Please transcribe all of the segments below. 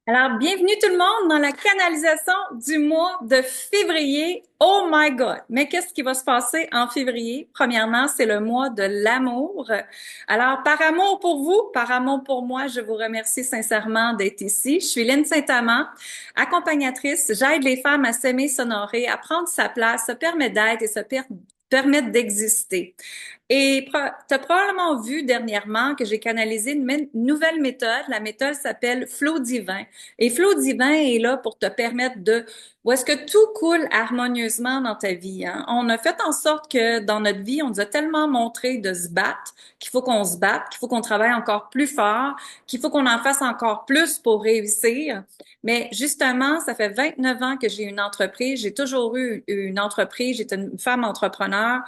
Alors, bienvenue tout le monde dans la canalisation du mois de février. Oh my God! Mais qu'est-ce qui va se passer en février? Premièrement, c'est le mois de l'amour. Alors, par amour pour vous, par amour pour moi, je vous remercie sincèrement d'être ici. Je suis Lynne Saint-Amand, accompagnatrice. J'aide les femmes à s'aimer, s'honorer, à prendre sa place, se permettre d'être et permettre d'exister. Et tu as probablement vu dernièrement que j'ai canalisé une nouvelle méthode. La méthode s'appelle Flow divin. Et Flow divin est là pour te permettre où est-ce que tout coule harmonieusement dans ta vie, hein? On a fait en sorte que dans notre vie, on nous a tellement montré de se battre, qu'il faut qu'on se batte, qu'il faut qu'on travaille encore plus fort, qu'il faut qu'on en fasse encore plus pour réussir. Mais justement, ça fait 29 ans que j'ai une entreprise. J'ai toujours eu une entreprise. J'étais une femme entrepreneur.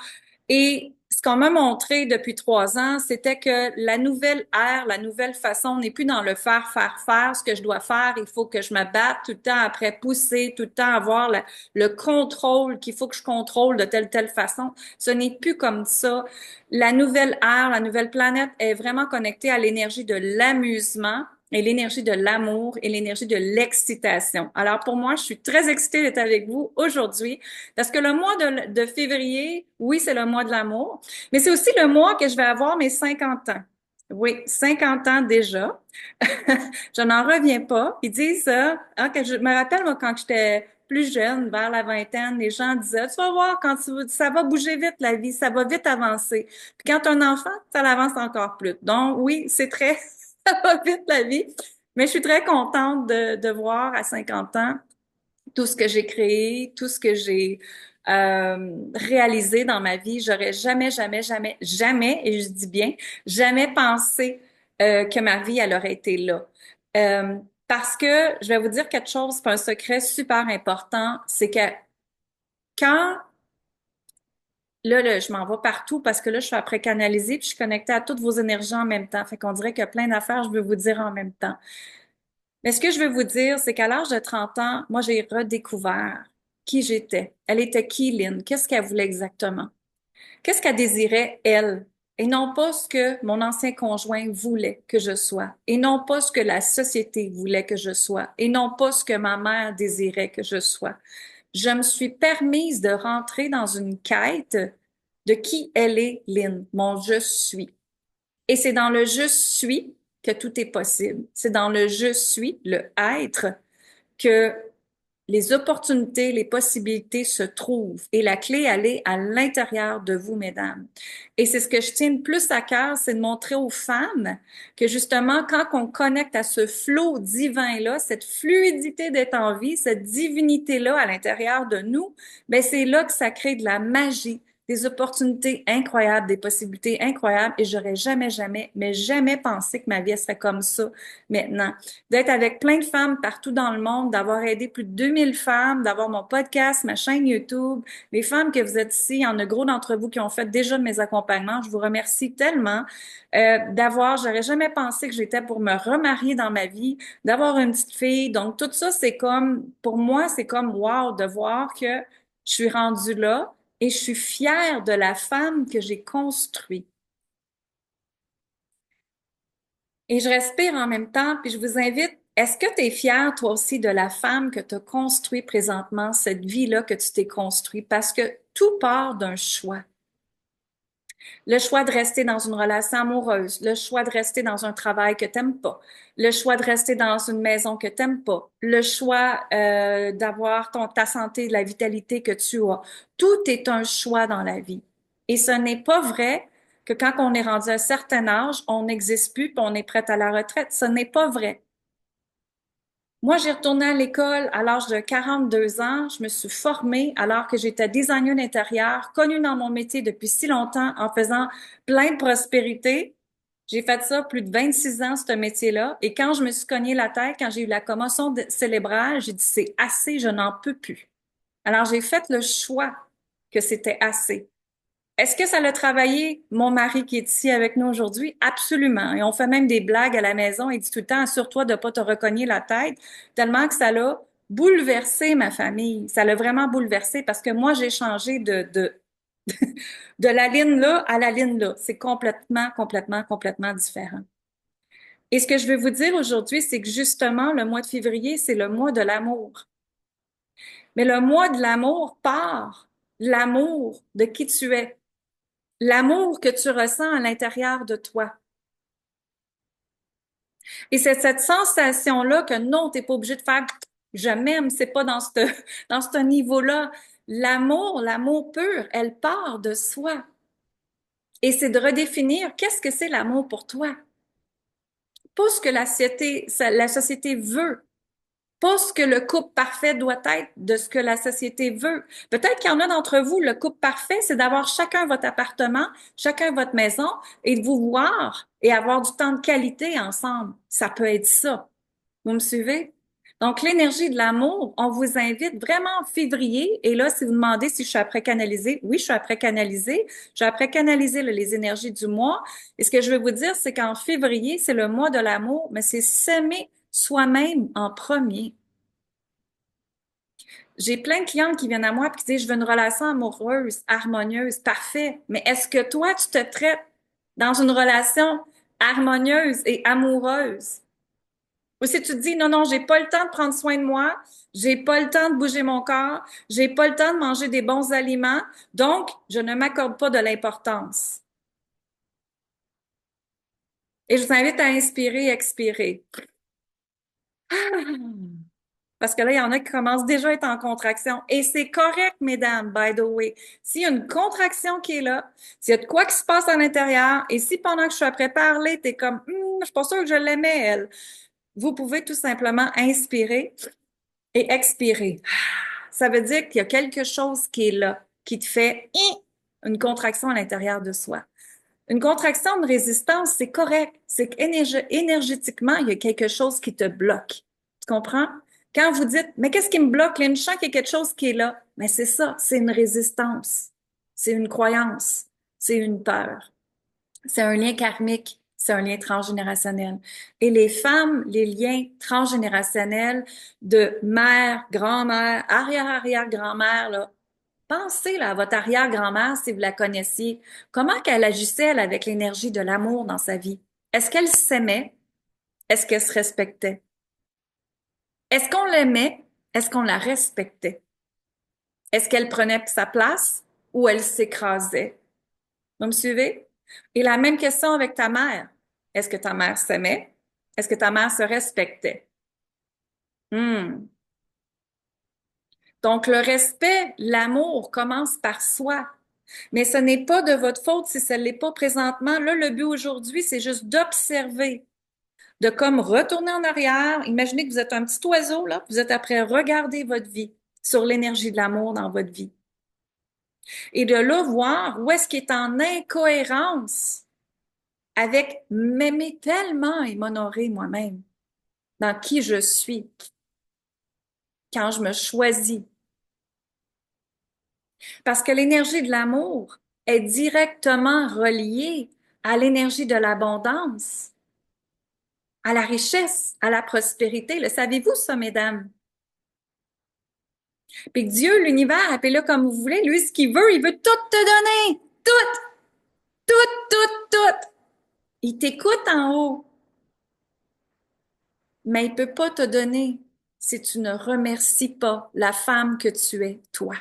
Et ce qu'on m'a montré depuis 3 ans, c'était que la nouvelle ère, la nouvelle façon n'est plus dans le faire, faire, faire. Ce que je dois faire, il faut que je me batte tout le temps après pousser, tout le temps avoir le contrôle qu'il faut que je contrôle de telle façon. Ce n'est plus comme ça. La nouvelle ère, la nouvelle planète est vraiment connectée à l'énergie de l'amusement et l'énergie de l'amour et l'énergie de l'excitation. Alors pour moi, je suis très excitée d'être avec vous aujourd'hui parce que le mois de février, oui, c'est le mois de l'amour, mais c'est aussi le mois que je vais avoir mes 50 ans. Oui, 50 ans déjà. Je n'en reviens pas. Ils disent ça. Hein, que je me rappelle, moi, quand j'étais plus jeune, vers la vingtaine, les gens disaient, tu vas voir, ça va bouger vite la vie, ça va vite avancer. Puis quand tu as un enfant, ça avance encore plus. Donc oui, c'est très, ça va vite la vie. Mais je suis très contente de voir à 50 ans tout ce que j'ai créé, tout ce que j'ai réalisé dans ma vie. J'aurais jamais, jamais, jamais, jamais, et je dis bien, jamais pensé que ma vie, elle aurait été là. Parce que je vais vous dire quelque chose, c'est un secret super important, c'est que quand là, je m'en vais partout parce que là, je suis après canaliser puis je suis connectée à toutes vos énergies en même temps. Fait qu'on dirait qu'il y a plein d'affaires, je veux vous dire en même temps. Mais ce que je veux vous dire, c'est qu'à l'âge de 30 ans, moi, j'ai redécouvert qui j'étais. Elle était qui, Lynn? Qu'est-ce qu'elle voulait exactement? Qu'est-ce qu'elle désirait, elle? Et non pas ce que mon ancien conjoint voulait que je sois. Et non pas ce que la société voulait que je sois. Et non pas ce que ma mère désirait que je sois. Je me suis permise de rentrer dans une quête de qui elle est, Lynn, mon je suis. Et c'est dans le je suis que tout est possible. C'est dans le je suis, le être, que les opportunités, les possibilités se trouvent. Et la clé, elle est à l'intérieur de vous, mesdames. Et c'est ce que je tiens le plus à cœur, c'est de montrer aux femmes que justement, quand on connecte à ce flot divin-là, cette fluidité d'être en vie, cette divinité-là à l'intérieur de nous, ben c'est là que ça crée de la magie, des opportunités incroyables, des possibilités incroyables. Et j'aurais jamais, jamais, mais jamais pensé que ma vie serait comme ça maintenant, d'être avec plein de femmes partout dans le monde, d'avoir aidé plus de 2000 femmes, d'avoir mon podcast, ma chaîne YouTube. Les femmes que vous êtes ici, il y en a gros d'entre vous qui ont fait déjà de mes accompagnements. Je vous remercie tellement j'aurais jamais pensé que j'étais pour me remarier dans ma vie, d'avoir une petite fille. Donc, tout ça, c'est comme, pour moi, c'est comme wow de voir que je suis rendue là et je suis fière de la femme que j'ai construite. Et je respire en même temps, puis je vous invite, est-ce que tu es fière, toi aussi, de la femme que tu as construit présentement, cette vie-là que tu t'es construit? Parce que tout part d'un choix. Le choix de rester dans une relation amoureuse, le choix de rester dans un travail que t'aimes pas, le choix de rester dans une maison que t'aimes pas, le choix d'avoir ta santé, la vitalité que tu as. Tout est un choix dans la vie. Et ce n'est pas vrai que quand on est rendu à un certain âge, on n'existe plus puis on est prête à la retraite. Ce n'est pas vrai. Moi, j'ai retourné à l'école à l'âge de 42 ans. Je me suis formée alors que j'étais designer d'intérieur, connue dans mon métier depuis si longtemps en faisant plein de prospérité. J'ai fait ça plus de 26 ans, ce métier-là. Et quand je me suis cogné la tête, quand j'ai eu la commotion cérébrale, j'ai dit, c'est assez, je n'en peux plus. Alors, j'ai fait le choix que c'était assez. Est-ce que ça l'a travaillé, mon mari qui est ici avec nous aujourd'hui? Absolument. Et on fait même des blagues à la maison. Il dit tout le temps, assure-toi de ne pas te recogner la tête, tellement que ça l'a bouleversé ma famille. Ça l'a vraiment bouleversé parce que moi, j'ai changé de la ligne là à la ligne là. C'est complètement, complètement, complètement différent. Et ce que je veux vous dire aujourd'hui, c'est que justement, le mois de février, c'est le mois de l'amour. Mais le mois de l'amour part l'amour de qui tu es, l'amour que tu ressens à l'intérieur de toi. Et c'est cette sensation-là que non, t'es pas obligé de faire je m'aime, c'est pas dans dans ce niveau-là. L'amour pur, elle part de soi. Et c'est de redéfinir qu'est-ce que c'est l'amour pour toi. Pas ce que la société veut. Pas ce que le couple parfait doit être de ce que la société veut. Peut-être qu'il y en a d'entre vous, le couple parfait, c'est d'avoir chacun votre appartement, chacun votre maison et de vous voir et avoir du temps de qualité ensemble. Ça peut être ça. Vous me suivez? Donc, l'énergie de l'amour, on vous invite vraiment en février. Et là, si vous demandez si je suis après canaliser, oui, je suis après canaliser. Je suis après canaliser là, les énergies du mois. Et ce que je veux vous dire, c'est qu'en février, c'est le mois de l'amour, mais c'est s'aimer soi-même en premier. J'ai plein de clientes qui viennent à moi et qui disent, je veux une relation amoureuse, harmonieuse, parfait. Mais est-ce que toi, tu te traites dans une relation harmonieuse et amoureuse? Ou si tu te dis, non, non, j'ai pas le temps de prendre soin de moi, j'ai pas le temps de bouger mon corps, j'ai pas le temps de manger des bons aliments, donc je ne m'accorde pas de l'importance. Et je vous invite à inspirer, expirer. Parce que là, il y en a qui commencent déjà à être en contraction. Et c'est correct, mesdames, by the way. S'il y a une contraction qui est là, s'il y a de quoi qui se passe à l'intérieur, et si pendant que je suis après parler, t'es comme, je suis pas sûre que je l'aimais, elle, vous pouvez tout simplement inspirer et expirer. Ça veut dire qu'il y a quelque chose qui est là, qui te fait une contraction à l'intérieur de soi. Une contraction de résistance, c'est correct. C'est qu'énergétiquement, il y a quelque chose qui te bloque. Tu comprends? Quand vous dites, mais qu'est-ce qui me bloque? Là, je sens qu'il y a quelque chose qui est là. Mais c'est ça, c'est une résistance. C'est une croyance. C'est une peur. C'est un lien karmique. C'est un lien transgénérationnel. Et les femmes, les liens transgénérationnels de mère, grand-mère, arrière-arrière-grand-mère, là, pensez là, à votre arrière-grand-mère si vous la connaissiez. Comment qu'elle agissait elle, avec l'énergie de l'amour dans sa vie? Est-ce qu'elle s'aimait? Est-ce qu'elle se respectait? Est-ce qu'on l'aimait? Est-ce qu'on la respectait? Est-ce qu'elle prenait sa place ou elle s'écrasait? Vous me suivez? Et la même question avec ta mère. Est-ce que ta mère s'aimait? Est-ce que ta mère se respectait? Hmm. Donc, le respect, l'amour commence par soi. Mais ce n'est pas de votre faute si ça ne l'est pas présentement. Là, le but aujourd'hui, c'est juste d'observer, de comme retourner en arrière. Imaginez que vous êtes un petit oiseau, là, vous êtes après regarder votre vie sur l'énergie de l'amour dans votre vie. Et de là, voir où est-ce qu'il est en incohérence avec m'aimer tellement et m'honorer moi-même dans qui je suis quand je me choisis. Parce que l'énergie de l'amour est directement reliée à l'énergie de l'abondance, à la richesse, à la prospérité. Le savez-vous ça, mesdames? Puis que Dieu, l'univers, appelez-le comme vous voulez, lui, ce qu'il veut, il veut tout te donner. Tout, tout, tout, tout. Il t'écoute en haut, mais il peut pas te donner si tu ne remercies pas la femme que tu es, toi.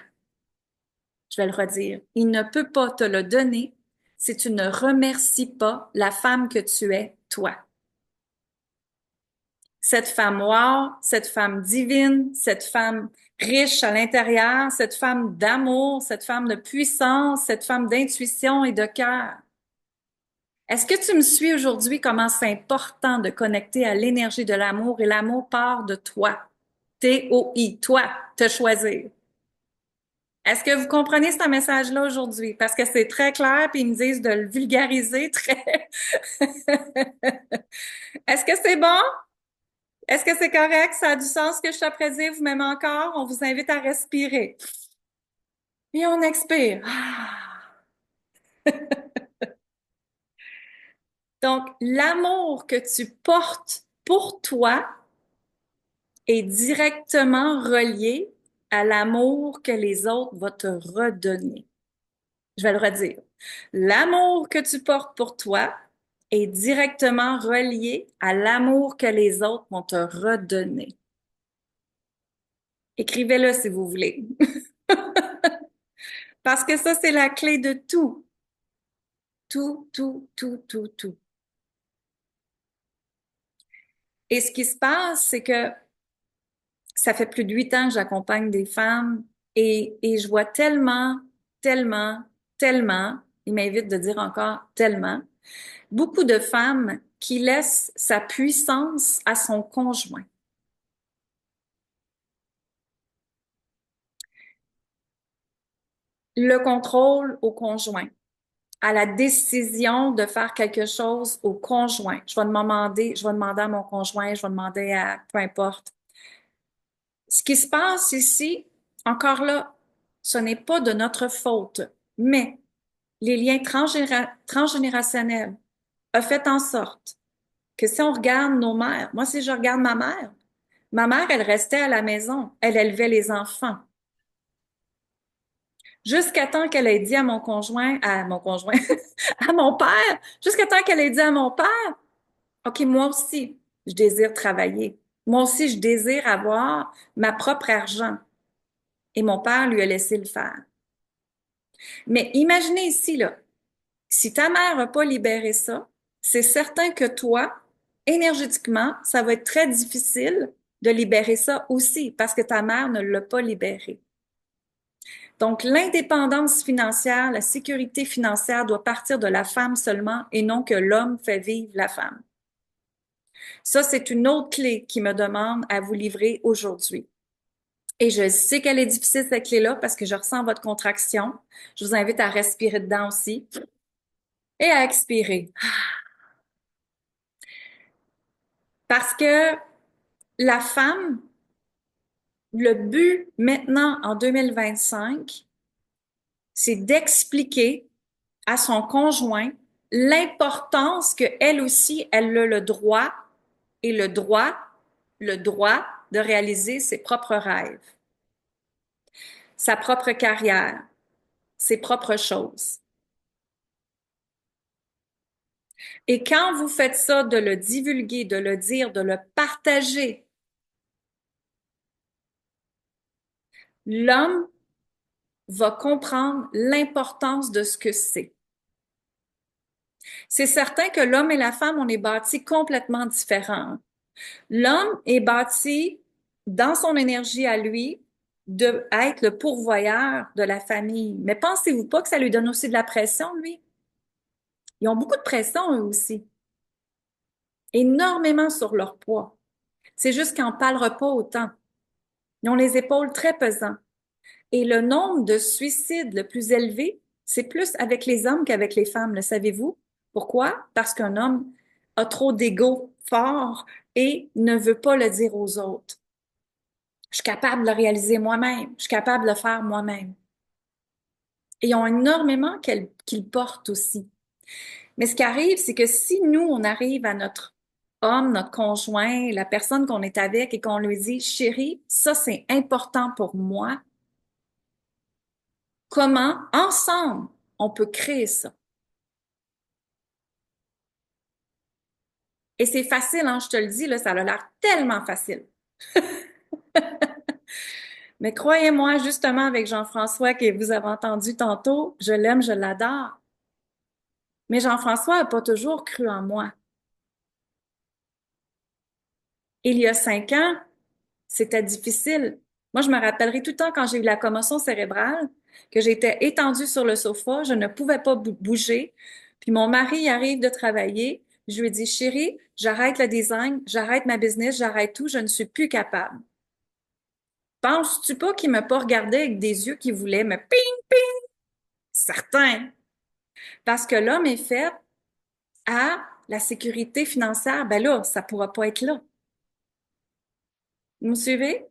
Je vais le redire. Il ne peut pas te le donner si tu ne remercies pas la femme que tu es, toi. Cette femme wow, cette femme divine, cette femme riche à l'intérieur, cette femme d'amour, cette femme de puissance, cette femme d'intuition et de cœur. Est-ce que tu me suis aujourd'hui comment c'est important de connecter à l'énergie de l'amour et l'amour part de toi? T-O-I, toi, te choisir. Est-ce que vous comprenez ce message-là aujourd'hui? Parce que c'est très clair, puis ils me disent de le vulgariser très. Est-ce que c'est bon? Est-ce que c'est correct? Ça a du sens ce que je t'apprends dire? Vous m'aimez encore? On vous invite à respirer. Et on expire. Donc, l'amour que tu portes pour toi est directement relié à l'amour que les autres vont te redonner. Je vais le redire. L'amour que tu portes pour toi est directement relié à l'amour que les autres vont te redonner. Écrivez-le si vous voulez. Parce que ça, c'est la clé de tout. Tout, tout, tout, tout, tout. Et ce qui se passe, c'est que ça fait plus de 8 ans que j'accompagne des femmes et je vois tellement, tellement, tellement, il m'invite de dire encore tellement, beaucoup de femmes qui laissent sa puissance à son conjoint. Le contrôle au conjoint, à la décision de faire quelque chose au conjoint. Je vais demander à mon conjoint, je vais demander à peu importe. Ce qui se passe ici, encore là, ce n'est pas de notre faute, mais les liens transgénérationnels ont fait en sorte que si on regarde nos mères, moi si je regarde ma mère, elle restait à la maison, elle élevait les enfants. Jusqu'à temps qu'elle ait dit à mon conjoint, à mon père, jusqu'à temps qu'elle ait dit à mon père, OK, moi aussi, je désire travailler. Moi aussi, je désire avoir ma propre argent. Et mon père lui a laissé le faire. Mais imaginez ici, là, si ta mère n'a pas libéré ça, c'est certain que toi, énergétiquement, ça va être très difficile de libérer ça aussi parce que ta mère ne l'a pas libéré. Donc, l'indépendance financière, la sécurité financière doit partir de la femme seulement et non que l'homme fait vivre la femme. Ça, c'est une autre clé qui me demande à vous livrer aujourd'hui. Et je sais qu'elle est difficile, cette clé-là, parce que je ressens votre contraction. Je vous invite à respirer dedans aussi et à expirer. Parce que la femme, le but maintenant en 2025, c'est d'expliquer à son conjoint l'importance que elle aussi, elle a le droit et le droit de réaliser ses propres rêves, sa propre carrière, ses propres choses. Et quand vous faites ça, de le divulguer, de le dire, de le partager, l'homme va comprendre l'importance de ce que c'est. C'est certain que l'homme et la femme, on est bâtis complètement différents. L'homme est bâti dans son énergie à lui de être le pourvoyeur de la famille. Mais pensez-vous pas que ça lui donne aussi de la pression, lui? Ils ont beaucoup de pression, eux aussi. Énormément sur leur poids. C'est juste qu'ils n'en parlent pas autant. Ils ont les épaules très pesantes. Et le nombre de suicides le plus élevé, c'est plus avec les hommes qu'avec les femmes, le savez-vous? Pourquoi? Parce qu'un homme a trop d'ego fort et ne veut pas le dire aux autres. Je suis capable de le réaliser moi-même. Je suis capable de le faire moi-même. Et ils ont énormément qu'ils portent aussi. Mais ce qui arrive, c'est que si nous, on arrive à notre homme, notre conjoint, la personne qu'on est avec et qu'on lui dit, chérie, ça c'est important pour moi, comment, ensemble, on peut créer ça? Et c'est facile, hein, je te le dis, là, ça a l'air tellement facile. Mais croyez-moi, justement, avec Jean-François, que vous avez entendu tantôt, je l'aime, je l'adore. Mais Jean-François n'a pas toujours cru en moi. Il y a 5 ans, c'était difficile. Moi, je me rappellerai tout le temps quand j'ai eu la commotion cérébrale, que j'étais étendue sur le sofa, je ne pouvais pas bouger. Puis mon mari arrive de travailler. Je lui ai dit, chérie, j'arrête le design, j'arrête ma business, j'arrête tout, je ne suis plus capable. Penses-tu pas qu'il m'a pas regardé avec des yeux qui voulaient me ping, ping? Certain. Parce que l'homme est fait à la sécurité financière. Ben là, ça pourra pas être là. Vous me suivez?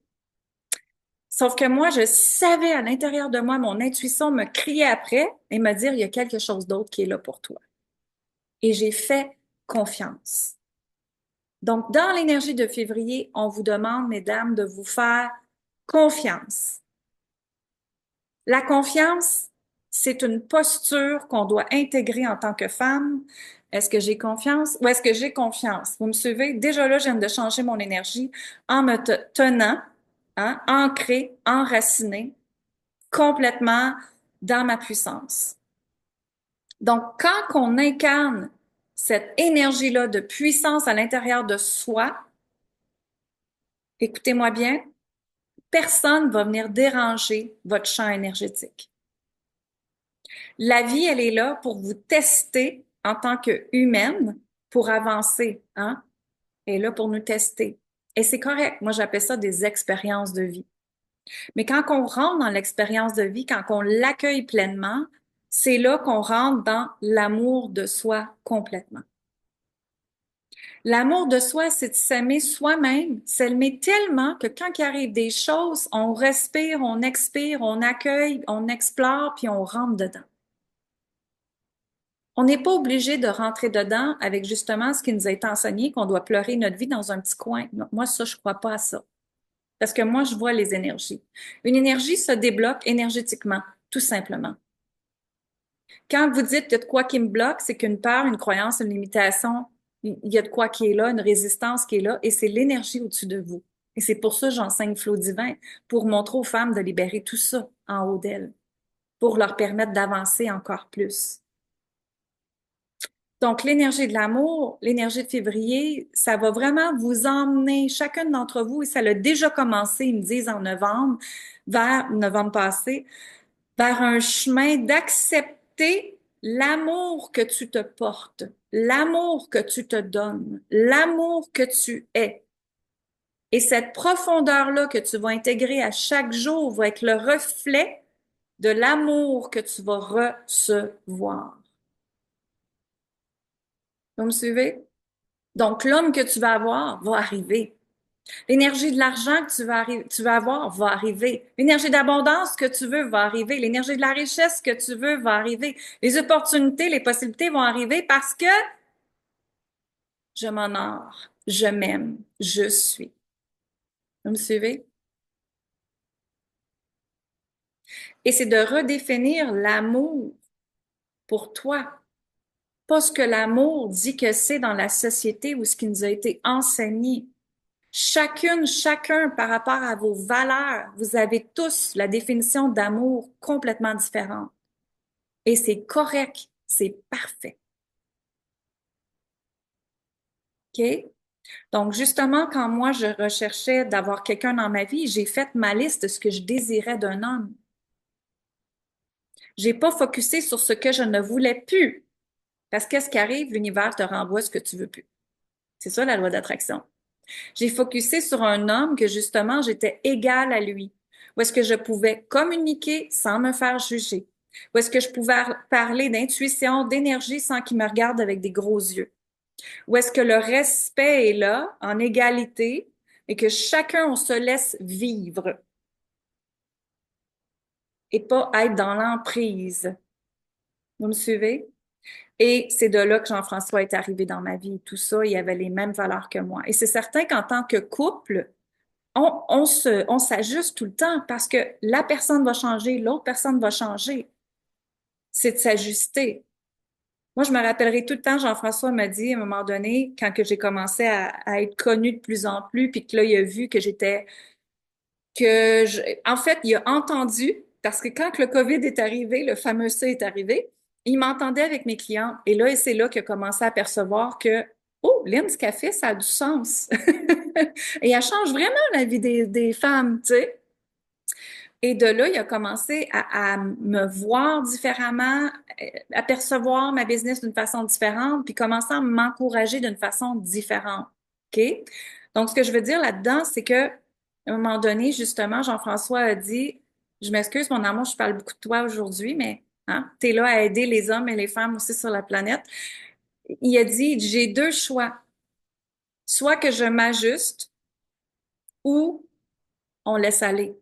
Sauf que moi, je savais à l'intérieur de moi, mon intuition me criait après et me dire, il y a quelque chose d'autre qui est là pour toi. Et j'ai fait confiance. Donc, dans l'énergie de février, on vous demande, mesdames, de vous faire confiance. La confiance, c'est une posture qu'on doit intégrer en tant que femme Est-ce que j'ai confiance ou est-ce que j'ai confiance? Vous me suivez? Déjà là, je viens de changer mon énergie en me tenant, hein, ancrée, enracinée, complètement dans ma puissance. Donc, quand on incarne cette énergie-là de puissance à l'intérieur de soi, écoutez-moi bien, personne va venir déranger votre champ énergétique. La vie, elle est là pour vous tester en tant qu'humaine pour avancer, hein? Elle est là pour nous tester. Et c'est correct. Moi, j'appelle ça des expériences de vie. Mais quand on rentre dans l'expérience de vie, quand on l'accueille pleinement, c'est là qu'on rentre dans l'amour de soi complètement. L'amour de soi, c'est de s'aimer soi-même, s'aimer tellement que quand il arrive des choses, on respire, on expire, on accueille, on explore, puis on rentre dedans. On n'est pas obligé de rentrer dedans avec justement ce qui nous a été enseigné, qu'on doit pleurer notre vie dans un petit coin. Non, moi, ça, je crois pas à ça. Parce que moi, je vois les énergies. Une énergie se débloque énergétiquement, tout simplement. Quand vous dites qu'il y a de quoi qui me bloque, c'est qu'une peur, une croyance, une limitation, il y a de quoi qui est là, une résistance qui est là, et c'est l'énergie au-dessus de vous. Et c'est pour ça que j'enseigne Flow Divin, pour montrer aux femmes de libérer tout ça en haut d'elles, pour leur permettre d'avancer encore plus. Donc, l'énergie de l'amour, l'énergie de février, ça va vraiment vous emmener, chacune d'entre vous, et ça l'a déjà commencé, ils me disent en novembre, vers novembre passé, vers un chemin d'accepter l'amour que tu te portes, l'amour que tu te donnes, l'amour que tu es. Et cette profondeur-là que tu vas intégrer à chaque jour va être le reflet de l'amour que tu vas recevoir. Vous me suivez? Donc, l'homme que tu vas avoir va arriver. L'énergie de l'argent que tu vas avoir va arriver. L'énergie d'abondance que tu veux va arriver. L'énergie de la richesse que tu veux va arriver. Les opportunités, les possibilités vont arriver parce que je m'honore, je m'aime, je suis. Vous me suivez? Et c'est de redéfinir l'amour pour toi. Pas ce que l'amour dit que c'est dans la société ou ce qui nous a été enseigné. Chacune, chacun, par rapport à vos valeurs, vous avez tous la définition d'amour complètement différente. Et c'est correct, c'est parfait. OK? Donc, justement, quand moi, je recherchais d'avoir quelqu'un dans ma vie, j'ai fait ma liste de ce que je désirais d'un homme. J'ai pas focusé sur ce que je ne voulais plus. Parce qu'est-ce qui arrive? L'univers te renvoie ce que tu veux plus. C'est ça, la loi d'attraction. J'ai focusé sur un homme que justement j'étais égale à lui, où est-ce que je pouvais communiquer sans me faire juger, où est-ce que je pouvais parler d'intuition, d'énergie sans qu'il me regarde avec des gros yeux, où est-ce que le respect est là, en égalité, et que chacun on se laisse vivre et pas être dans l'emprise. Vous me suivez? Et c'est de là que Jean-François est arrivé dans ma vie. Tout ça, il avait les mêmes valeurs que moi. Et c'est certain qu'en tant que couple, on s'ajuste tout le temps parce que la personne va changer, l'autre personne va changer. C'est de s'ajuster. Moi, je me rappellerai tout le temps, Jean-François m'a dit à un moment donné, quand que j'ai commencé à être connue de plus en plus, puis que là, il a vu que en fait, il a entendu, parce que quand que le COVID est arrivé, le fameux C est arrivé, il m'entendait avec mes clients. Et là, c'est là qu'il a commencé à percevoir que, oh, Lynn, ce qu'elle fait, ça a du sens. Et elle change vraiment la vie des femmes, tu sais. Et de là, il a commencé à me voir différemment, à percevoir ma business d'une façon différente, puis commencer à m'encourager d'une façon différente. OK? Donc, ce que je veux dire là-dedans, c'est que, à un moment donné, justement, Jean-François a dit, je m'excuse, mon amour, je parle beaucoup de toi aujourd'hui, mais hein, tu es là à aider les hommes et les femmes aussi sur la planète. Il a dit, j'ai deux choix. Soit que je m'ajuste ou on laisse aller.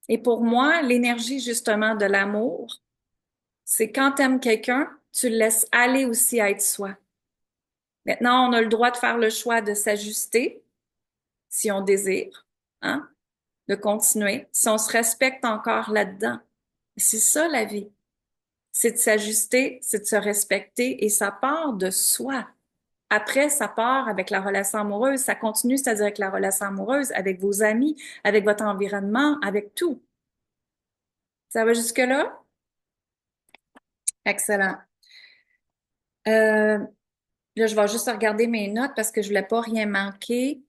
Et pour moi, l'énergie justement de l'amour, c'est quand tu aimes quelqu'un, tu le laisses aller aussi à être soi. Maintenant, on a le droit de faire le choix de s'ajuster si on désire, hein, de continuer, si on se respecte encore là-dedans. C'est ça la vie. c'est de s'ajuster, c'est de se respecter et ça part de soi. Après, ça part avec la relation amoureuse, ça continue, c'est-à-dire avec la relation amoureuse, avec vos amis, avec votre environnement, avec tout. Ça va jusque-là? Excellent. Euh, Là, je vais juste regarder mes notes parce que je voulais pas rien manquer.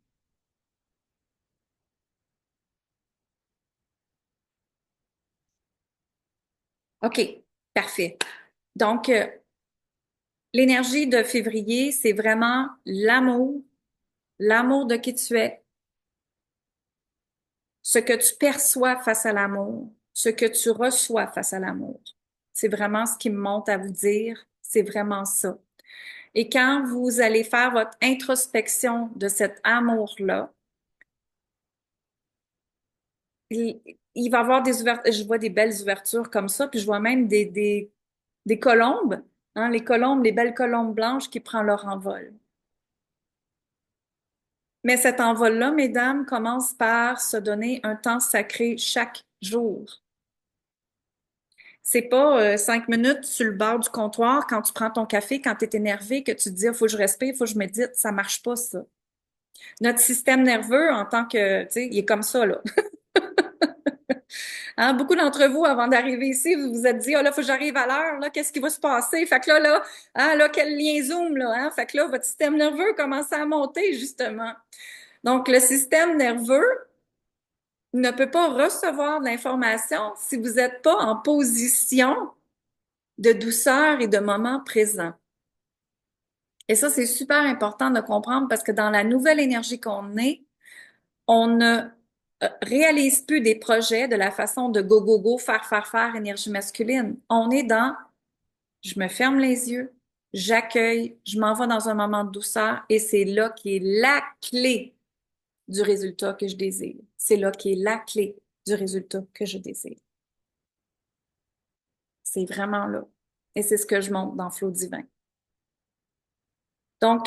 OK, parfait. Donc, l'énergie de février, c'est vraiment l'amour, l'amour de qui tu es, ce que tu perçois face à l'amour, ce que tu reçois face à l'amour. C'est vraiment ce qui me monte à vous dire, c'est vraiment ça. Et quand vous allez faire votre introspection de cet amour-là, il, il va y avoir des ouvertures, je vois des belles ouvertures comme ça, puis je vois même des colombes, hein, les colombes, les belles colombes blanches qui prennent leur envol. Mais cet envol-là, mesdames, commence par se donner un temps sacré chaque jour. C'est pas 5 minutes sur le bord du comptoir quand tu prends ton café, quand tu es énervé, que tu te dis, il faut que je respire, il faut que je médite. Ça marche pas, ça. Notre système nerveux, en tant que, tu sais, il est comme ça, là. Hein, beaucoup d'entre vous, avant d'arriver ici, vous vous êtes dit, oh là, faut que j'arrive à l'heure, là, qu'est-ce qui va se passer? Fait que là, hein, là, quel lien Zoom, là, hein? Fait que là, votre système nerveux commence à monter, justement. Donc, le système nerveux ne peut pas recevoir de l'information si vous n'êtes pas en position de douceur et de moment présent. Et ça, c'est super important de comprendre parce que dans la nouvelle énergie qu'on est, on ne réalise plus des projets de la façon de go, go, go, faire, énergie masculine. On est dans je me ferme les yeux, j'accueille, je m'en vais dans un moment de douceur et c'est là qui est la clé du résultat que je désire. C'est là qui est la clé du résultat que je désire. C'est vraiment là. Et c'est ce que je montre dans Flow Divin. Donc,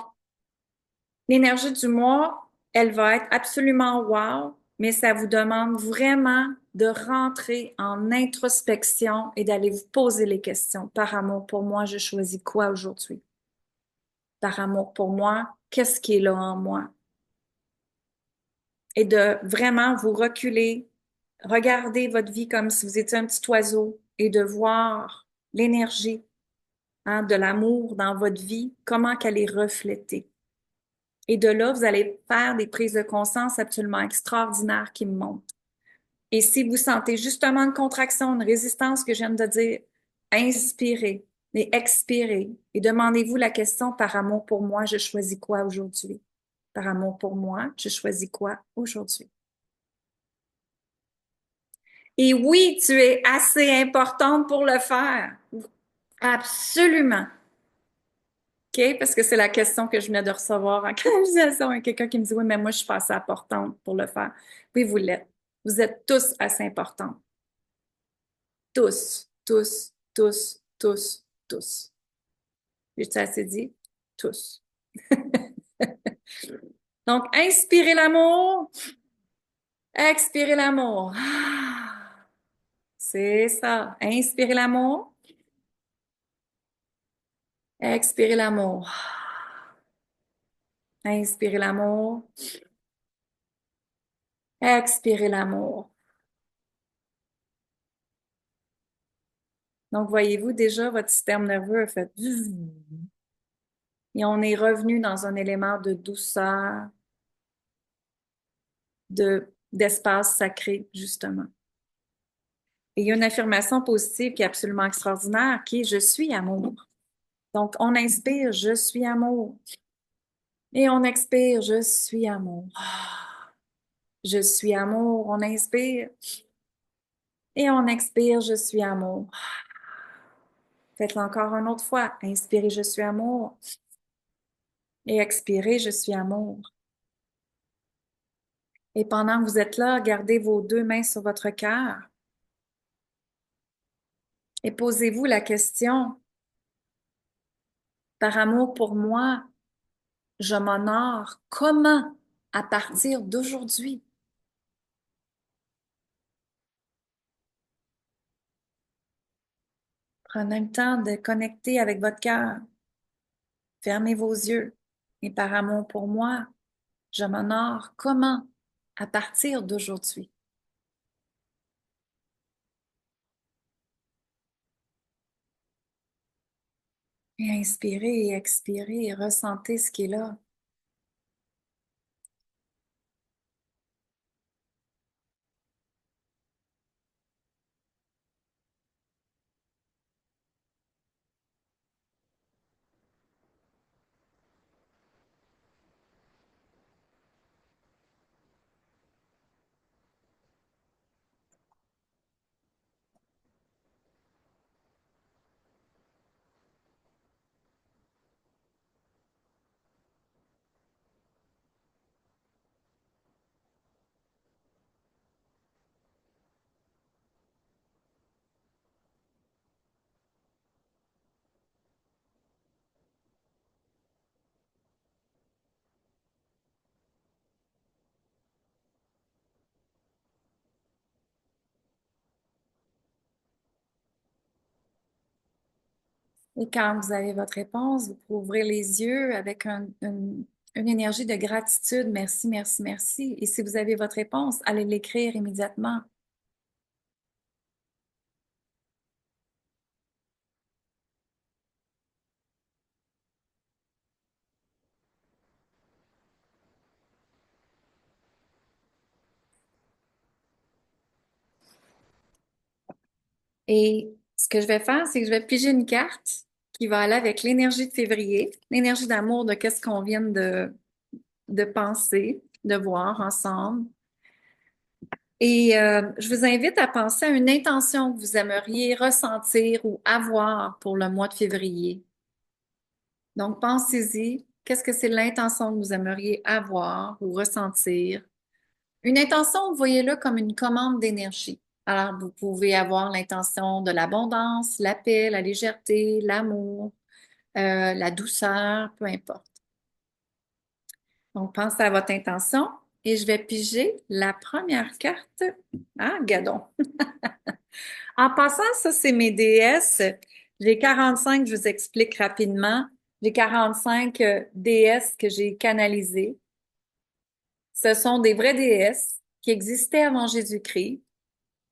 l'énergie du mois, elle va être absolument wow, mais ça vous demande vraiment de rentrer en introspection et d'aller vous poser les questions. Par amour pour moi, je choisis quoi aujourd'hui? Par amour pour moi, qu'est-ce qui est là en moi? Et de vraiment vous reculer, regarder votre vie comme si vous étiez un petit oiseau et de voir l'énergie, hein, de l'amour dans votre vie, comment qu'elle est reflétée. Et de là, vous allez faire des prises de conscience absolument extraordinaires qui me montent. Et si vous sentez justement une contraction, une résistance que je viens de dire, inspirez et expirez et demandez-vous la question par amour pour moi, je choisis quoi aujourd'hui? Par amour pour moi, je choisis quoi aujourd'hui? Et oui, tu es assez importante pour le faire. Absolument. OK? Parce que c'est la question que je venais de recevoir en canalisation. Il y a quelqu'un qui me dit, oui, mais moi, je suis pas assez importante pour le faire. Oui, vous l'êtes. Vous êtes tous assez importants. Tous, tous, tous, tous, tous. J'ai-tu assez dit? Tous. Donc, inspirez l'amour, expirez l'amour. Ah, c'est ça. Inspirez l'amour, expirez l'amour. Inspirez l'amour, expirez l'amour. Donc, voyez-vous, déjà, votre système nerveux a fait et on est revenu dans un élément de douceur, d'espace sacré, justement. Et il y a une affirmation positive qui est absolument extraordinaire, qui est je suis amour. Donc, on inspire, je suis amour. Et on expire, je suis amour. Je suis amour. On inspire. Et on expire, je suis amour. Faites-le encore une autre fois. Inspirez, je suis amour. Et expirez, je suis amour. Et pendant que vous êtes là, gardez vos deux mains sur votre cœur et posez-vous la question, par amour pour moi, je m'honore comment à partir d'aujourd'hui? Prenez le temps de connecter avec votre cœur. Fermez vos yeux. Et par amour pour moi, je m'honore comment? À partir d'aujourd'hui. Et inspirez et expirez et ressentez ce qui est là. Et quand vous avez votre réponse, vous pouvez ouvrir les yeux avec une énergie de gratitude. Merci, merci, merci. Et si vous avez votre réponse, allez l'écrire immédiatement. Et ce que je vais faire, c'est que je vais piger une carte qui va aller avec l'énergie de février, l'énergie d'amour de qu'est-ce qu'on vient de penser, de voir ensemble. Et je vous invite à penser à une intention que vous aimeriez ressentir ou avoir pour le mois de février. Donc, pensez-y, qu'est-ce que c'est l'intention que vous aimeriez avoir ou ressentir? Une intention, voyez-le comme une commande d'énergie. Alors, vous pouvez avoir l'intention de l'abondance, la paix, la légèreté, l'amour, la douceur, peu importe. Donc, pensez à votre intention et je vais piger la première carte. Ah, gadon. En passant, ça, c'est mes déesses. J'ai 45, je vous explique rapidement. J'ai 45 déesses que j'ai canalisées. Ce sont des vraies déesses qui existaient avant Jésus-Christ,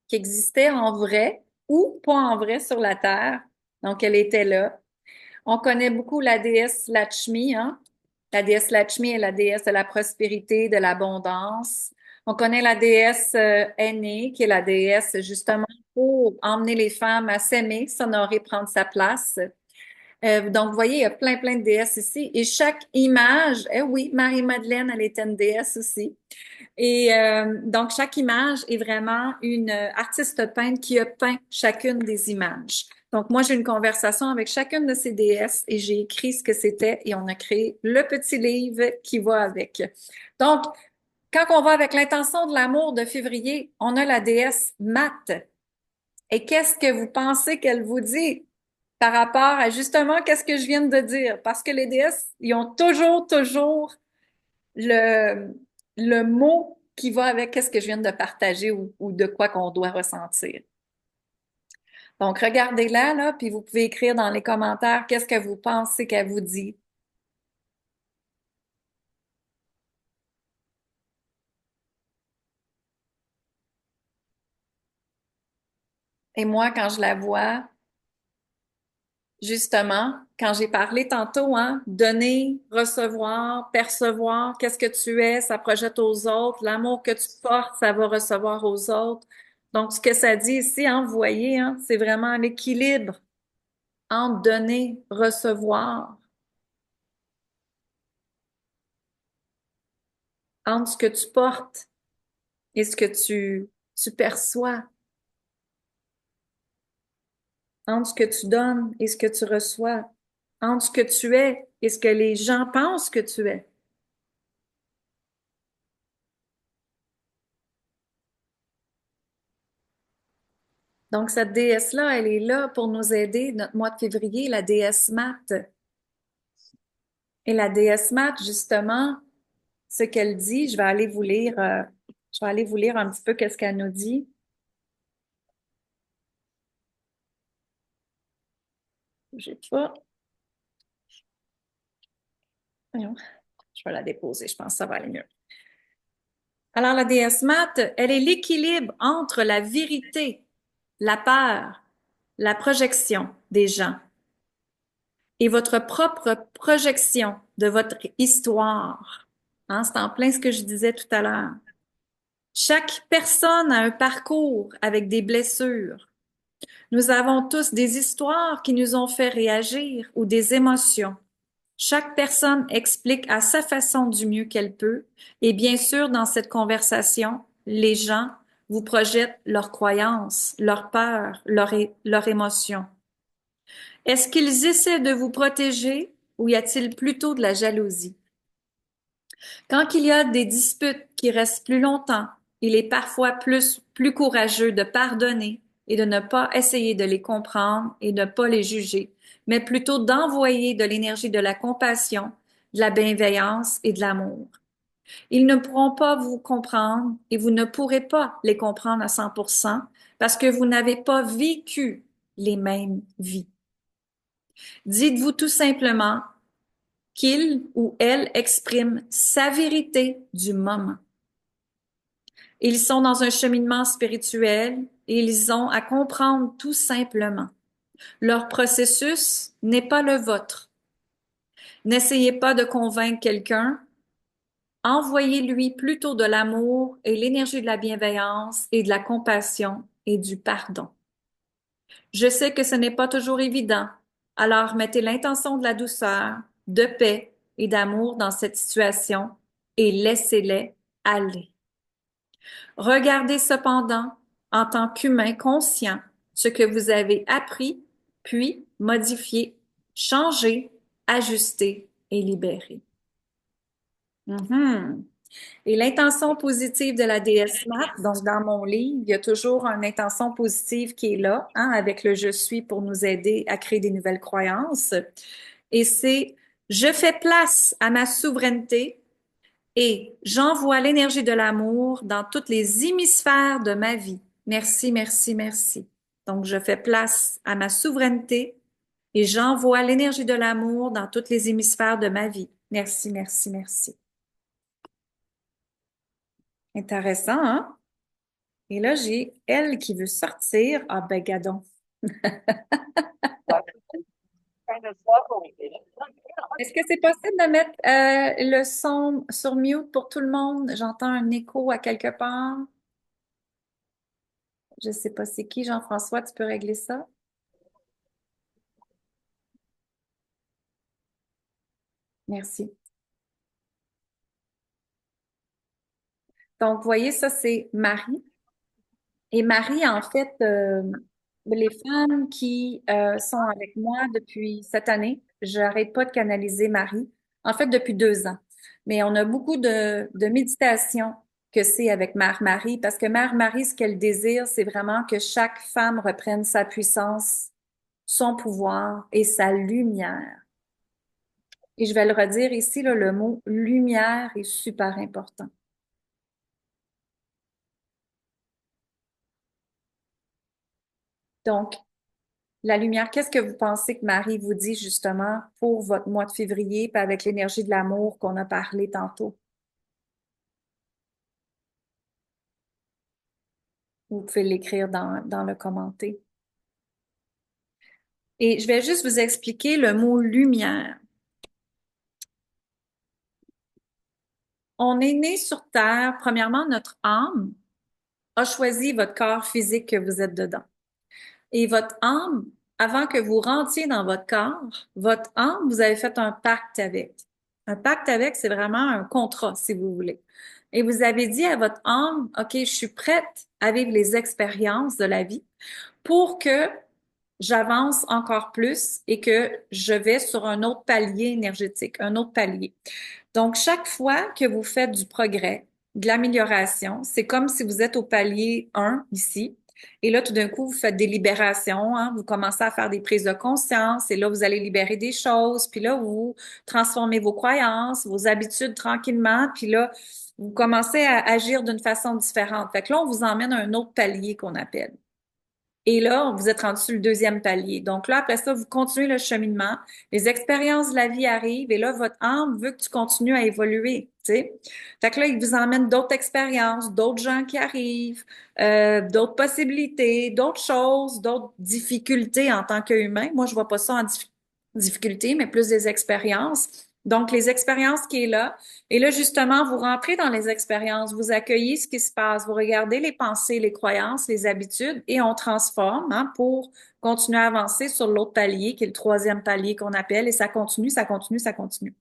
qui existaient en vrai ou pas en vrai sur la terre. Donc, elle était là. On connaît beaucoup la déesse Lakshmi, hein? La déesse Lakshmi est la déesse de la prospérité, de l'abondance. On connaît la déesse Aînée, qui est la déesse justement pour emmener les femmes à s'aimer, s'honorer, prendre sa place. Donc, vous voyez, il y a plein, plein de déesses ici. Et chaque image, eh oui, Marie-Madeleine, elle était une déesse aussi. Et donc, chaque image est vraiment une artiste peintre qui a peint chacune des images. Donc, moi, j'ai une conversation avec chacune de ces déesses et j'ai écrit ce que c'était et on a créé le petit livre qui va avec. Donc, quand on va avec l'intention de l'amour de février, on a la déesse Mat. Et qu'est-ce que vous pensez qu'elle vous dit par rapport à justement qu'est-ce que je viens de dire? Parce que les déesses, ils ont toujours, toujours le, le mot qui va avec qu'est-ce que je viens de partager ou de quoi qu'on doit ressentir. Donc, regardez-la, là, puis vous pouvez écrire dans les commentaires qu'est-ce que vous pensez qu'elle vous dit. Et moi, quand je la vois, justement, quand j'ai parlé tantôt, hein, donner, recevoir, percevoir, qu'est-ce que tu es, ça projette aux autres, l'amour que tu portes, ça va recevoir aux autres. Donc, ce que ça dit ici, hein, vous voyez, hein, c'est vraiment l'équilibre entre donner, recevoir, entre ce que tu portes et ce que tu perçois, entre ce que tu donnes et ce que tu reçois, entre ce que tu es et ce que les gens pensent que tu es. Donc, cette déesse-là, elle est là pour nous aider, notre mois de février, la déesse Mat. Et la déesse Mat, justement, ce qu'elle dit, je vais aller vous lire un petit peu qu'est-ce qu'elle nous dit. J'ai pas. Voyons, je vais la déposer, je pense que ça va aller mieux. Alors, la déesse Mat, elle est l'équilibre entre la vérité, la peur, la projection des gens et votre propre projection de votre histoire. Hein, c'est en plein ce que je disais tout à l'heure. Chaque personne a un parcours avec des blessures. Nous avons tous des histoires qui nous ont fait réagir ou des émotions. Chaque personne explique à sa façon du mieux qu'elle peut. Et bien sûr, dans cette conversation, les gens vous projettent leurs croyances, leurs peurs, leurs émotions. Est-ce qu'ils essaient de vous protéger ou y a-t-il plutôt de la jalousie? Quand il y a des disputes qui restent plus longtemps, il est parfois plus courageux de pardonner et de ne pas essayer de les comprendre et de ne pas les juger, mais plutôt d'envoyer de l'énergie de la compassion, de la bienveillance et de l'amour. Ils ne pourront pas vous comprendre et vous ne pourrez pas les comprendre à 100% parce que vous n'avez pas vécu les mêmes vies. Dites-vous tout simplement qu'il ou elle exprime sa vérité du moment. Ils sont dans un cheminement spirituel et ils ont à comprendre tout simplement. Leur processus n'est pas le vôtre. N'essayez pas de convaincre quelqu'un. Envoyez-lui plutôt de l'amour et l'énergie de la bienveillance et de la compassion et du pardon. Je sais que ce n'est pas toujours évident, alors mettez l'intention de la douceur, de paix et d'amour dans cette situation et laissez-les aller. Regardez cependant, en tant qu'humain conscient, ce que vous avez appris, puis modifié, changé, ajusté et libéré. Mhm. Et l'intention positive de la déesse Mat, donc dans mon livre, il y a toujours une intention positive qui est là, hein, avec le je suis pour nous aider à créer des nouvelles croyances. Et c'est je fais place à ma souveraineté et j'envoie l'énergie de l'amour dans toutes les hémisphères de ma vie. Merci, merci, merci. Donc, je fais place à ma souveraineté et j'envoie l'énergie de l'amour dans toutes les hémisphères de ma vie. Merci, merci, merci. Intéressant, hein? Et là, j'ai elle qui veut sortir. Ah ben, gadon. Est-ce que c'est possible de mettre le son sur mute pour tout le monde? J'entends un écho à quelque part. Je sais pas c'est qui, Jean-François, tu peux régler ça? Merci. Donc, vous voyez, ça, c'est Marie. Et Marie, en fait, les femmes qui sont avec moi depuis cette année, j'arrête pas de canaliser Marie. En fait, depuis 2 ans. Mais on a beaucoup de méditation que c'est avec Mère Marie, parce que Mère Marie, ce qu'elle désire, c'est vraiment que chaque femme reprenne sa puissance, son pouvoir et sa lumière. Et je vais le redire ici, là, le mot lumière est super important. Donc, la lumière, qu'est-ce que vous pensez que Marie vous dit justement pour votre mois de février, puis avec l'énergie de l'amour qu'on a parlé tantôt? Vous pouvez l'écrire dans le commentaire. Et je vais juste vous expliquer le mot lumière. On est né sur Terre, premièrement, notre âme a choisi votre corps physique que vous êtes dedans. Et votre âme, avant que vous rentriez dans votre âme, vous avez fait un pacte avec. Un pacte avec, c'est vraiment un contrat, si vous voulez. Et vous avez dit à votre âme, OK, je suis prête à vivre les expériences de la vie pour que j'avance encore plus et que je vais sur un autre palier énergétique, un autre palier. Donc, chaque fois que vous faites du progrès, de l'amélioration, c'est comme si vous êtes au palier 1 ici. Et là, tout d'un coup, vous faites des libérations, hein, vous commencez à faire des prises de conscience et là, vous allez libérer des choses. Puis là, vous transformez vos croyances, vos habitudes tranquillement. Puis là, vous commencez à agir d'une façon différente. Fait que là, on vous emmène à un autre palier qu'on appelle. Et là, vous êtes rendu sur le deuxième palier. Donc là, après ça, vous continuez le cheminement. Les expériences de la vie arrivent et là, votre âme veut que tu continues à évoluer, tu sais. Fait que là, il vous emmène d'autres expériences, d'autres gens qui arrivent, d'autres possibilités, d'autres choses, d'autres difficultés en tant qu'humain. Moi, je vois pas ça en difficulté, mais plus des expériences. Donc, les expériences qui est là. Et là, justement, vous rentrez dans les expériences, vous accueillez ce qui se passe, vous regardez les pensées, les croyances, les habitudes et on transforme hein, pour continuer à avancer sur l'autre palier, qui est le troisième palier qu'on appelle, et ça continue, ça continue, ça continue.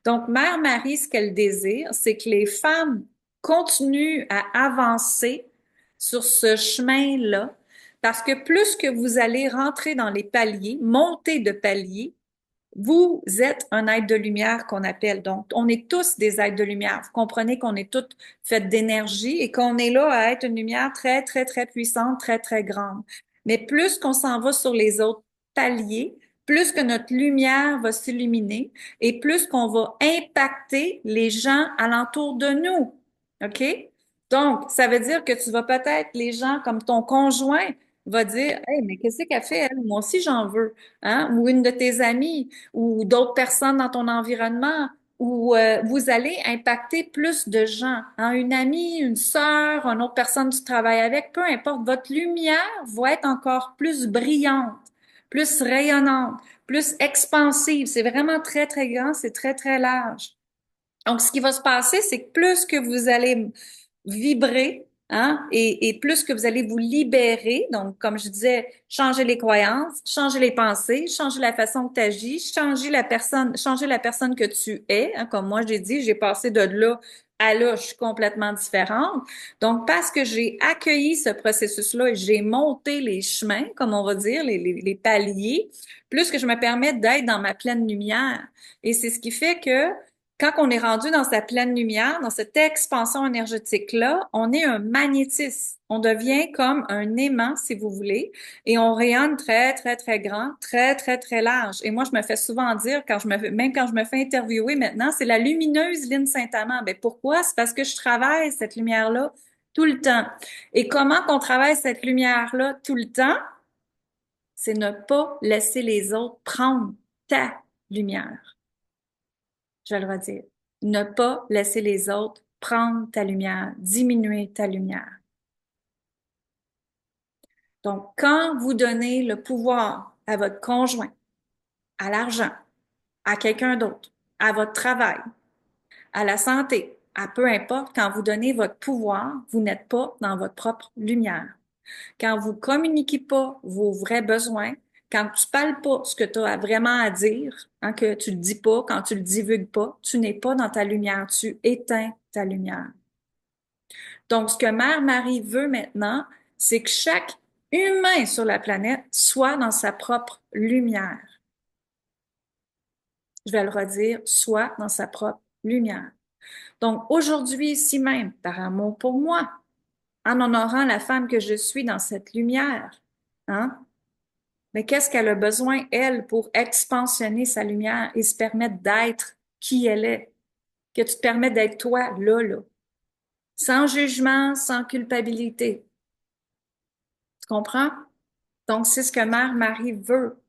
Donc, Mère Marie, ce qu'elle désire, c'est que les femmes continuent à avancer sur ce chemin-là, parce que plus que vous allez rentrer dans les paliers, monter de paliers, vous êtes un être de lumière qu'on appelle. Donc, on est tous des êtres de lumière. Vous comprenez qu'on est toutes faites d'énergie et qu'on est là à être une lumière très, très, très puissante, très, très grande. Mais plus qu'on s'en va sur les autres paliers, plus que notre lumière va s'illuminer et plus qu'on va impacter les gens alentour de nous. OK? Donc, ça veut dire que tu vas peut-être, les gens comme ton conjoint va dire, Hey, mais qu'est-ce qu'elle fait, elle? Moi aussi, j'en veux. Hein? Ou une de tes amies ou d'autres personnes dans ton environnement où vous allez impacter plus de gens. Hein? Une amie, une sœur, une autre personne que tu travailles avec, peu importe, votre lumière va être encore plus brillante, plus rayonnante, plus expansive. C'est vraiment très, très grand, c'est très, très large. Donc, ce qui va se passer, c'est que plus que vous allez vibrer, hein, et plus que vous allez vous libérer, donc, comme je disais, changer les croyances, changer les pensées, changer la façon que tu agis, changer la personne que tu es, hein, comme moi j'ai dit, j'ai passé de là à là, je suis complètement différente. Donc, parce que j'ai accueilli ce processus-là et j'ai monté les chemins, comme on va dire, les paliers, plus que je me permets d'être dans ma pleine lumière. Et c'est ce qui fait que quand on est rendu dans sa pleine lumière, dans cette expansion énergétique-là, on est un magnétisme. On devient comme un aimant, si vous voulez, et on rayonne très, très, très grand, très, très, très large. Et moi, je me fais souvent dire, même quand je me fais interviewer maintenant, c'est la lumineuse Lynne Saint-Amand. Ben, pourquoi? C'est parce que je travaille cette lumière-là tout le temps. Et comment qu'on travaille cette lumière-là tout le temps? C'est ne pas laisser les autres prendre ta lumière. Je vais le redire. Ne pas laisser les autres prendre ta lumière, diminuer ta lumière. Donc, quand vous donnez le pouvoir à votre conjoint, à l'argent, à quelqu'un d'autre, à votre travail, à la santé, à peu importe, quand vous donnez votre pouvoir, vous n'êtes pas dans votre propre lumière. Quand vous communiquez pas vos vrais besoins, quand tu parles pas ce que tu as vraiment à dire, hein, que tu le dis pas, quand tu le divulgues pas, tu n'es pas dans ta lumière, tu éteins ta lumière. Donc, ce que Mère Marie veut maintenant, c'est que chaque humain sur la planète soit dans sa propre lumière. Je vais le redire, soit dans sa propre lumière. Donc, aujourd'hui, ici même, par amour pour moi, en honorant la femme que je suis dans cette lumière, hein, mais qu'est-ce qu'elle a besoin, elle, pour expansionner sa lumière et se permettre d'être qui elle est? Que tu te permets d'être toi, là, là. Sans jugement, sans culpabilité. Tu comprends? Donc, c'est ce que Mère Marie veut.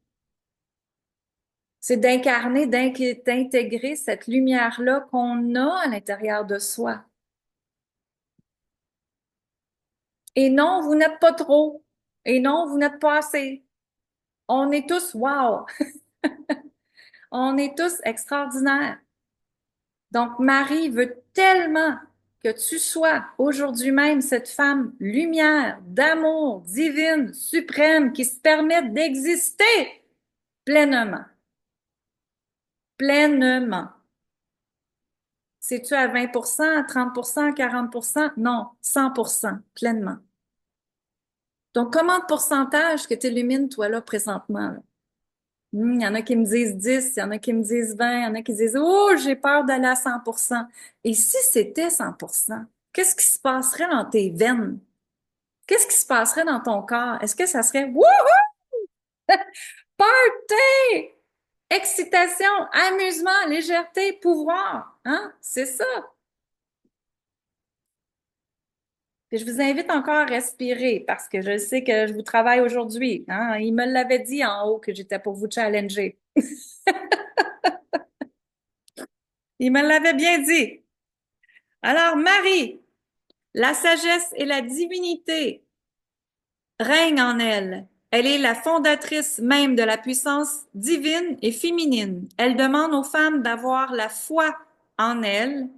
C'est d'incarner, d'intégrer cette lumière-là qu'on a à l'intérieur de soi. Et non, vous n'êtes pas trop. Et non, vous n'êtes pas assez. On est tous wow. On est tous extraordinaires. Donc, Marie veut tellement que tu sois aujourd'hui même cette femme lumière, d'amour, divine, suprême, qui se permet d'exister pleinement. Pleinement. C'est-tu à 20%, à 30%, à 40%? Non, 100%, pleinement. Donc, comment de pourcentage que tu illumines, toi, là, présentement? Là? Il y en a qui me disent 10, il y en a qui me disent 20, il y en a qui disent, oh, j'ai peur d'aller à 100%. Et si c'était 100%, qu'est-ce qui se passerait dans tes veines? Qu'est-ce qui se passerait dans ton corps? Est-ce que ça serait, wouhou, party, excitation, amusement, légèreté, pouvoir? Hein? C'est ça. Puis je vous invite encore à respirer parce que je sais que je vous travaille aujourd'hui. Hein? Il me l'avait dit en haut que j'étais pour vous challenger. Il me l'avait bien dit. Alors, Marie, la sagesse et la divinité règnent en elle. Elle est la fondatrice même de la puissance divine et féminine. Elle demande aux femmes d'avoir la foi en elle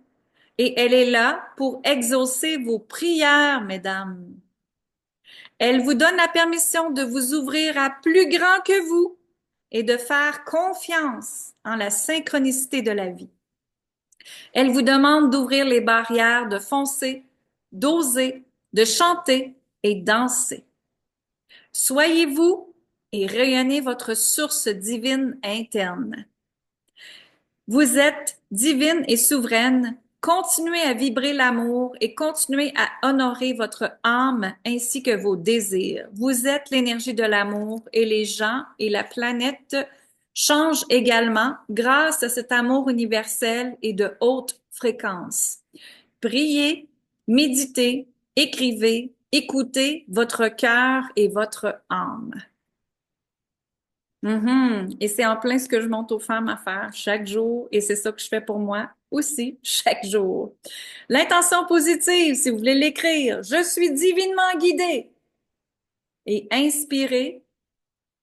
et elle est là pour exaucer vos prières, mesdames. Elle vous donne la permission de vous ouvrir à plus grand que vous et de faire confiance en la synchronicité de la vie. Elle vous demande d'ouvrir les barrières, de foncer, d'oser, de chanter et danser. Soyez vous et rayonnez votre source divine interne. Vous êtes divine et souveraine. Continuez à vibrer l'amour et continuez à honorer votre âme ainsi que vos désirs. Vous êtes l'énergie de l'amour et les gens et la planète changent également grâce à cet amour universel et de haute fréquence. Priez, méditez, écrivez, écoutez votre cœur et votre âme. Et c'est en plein ce que je montre aux femmes à faire chaque jour et c'est ça que je fais pour moi aussi chaque jour. L'intention positive, si vous voulez l'écrire, je suis divinement guidée et inspirée,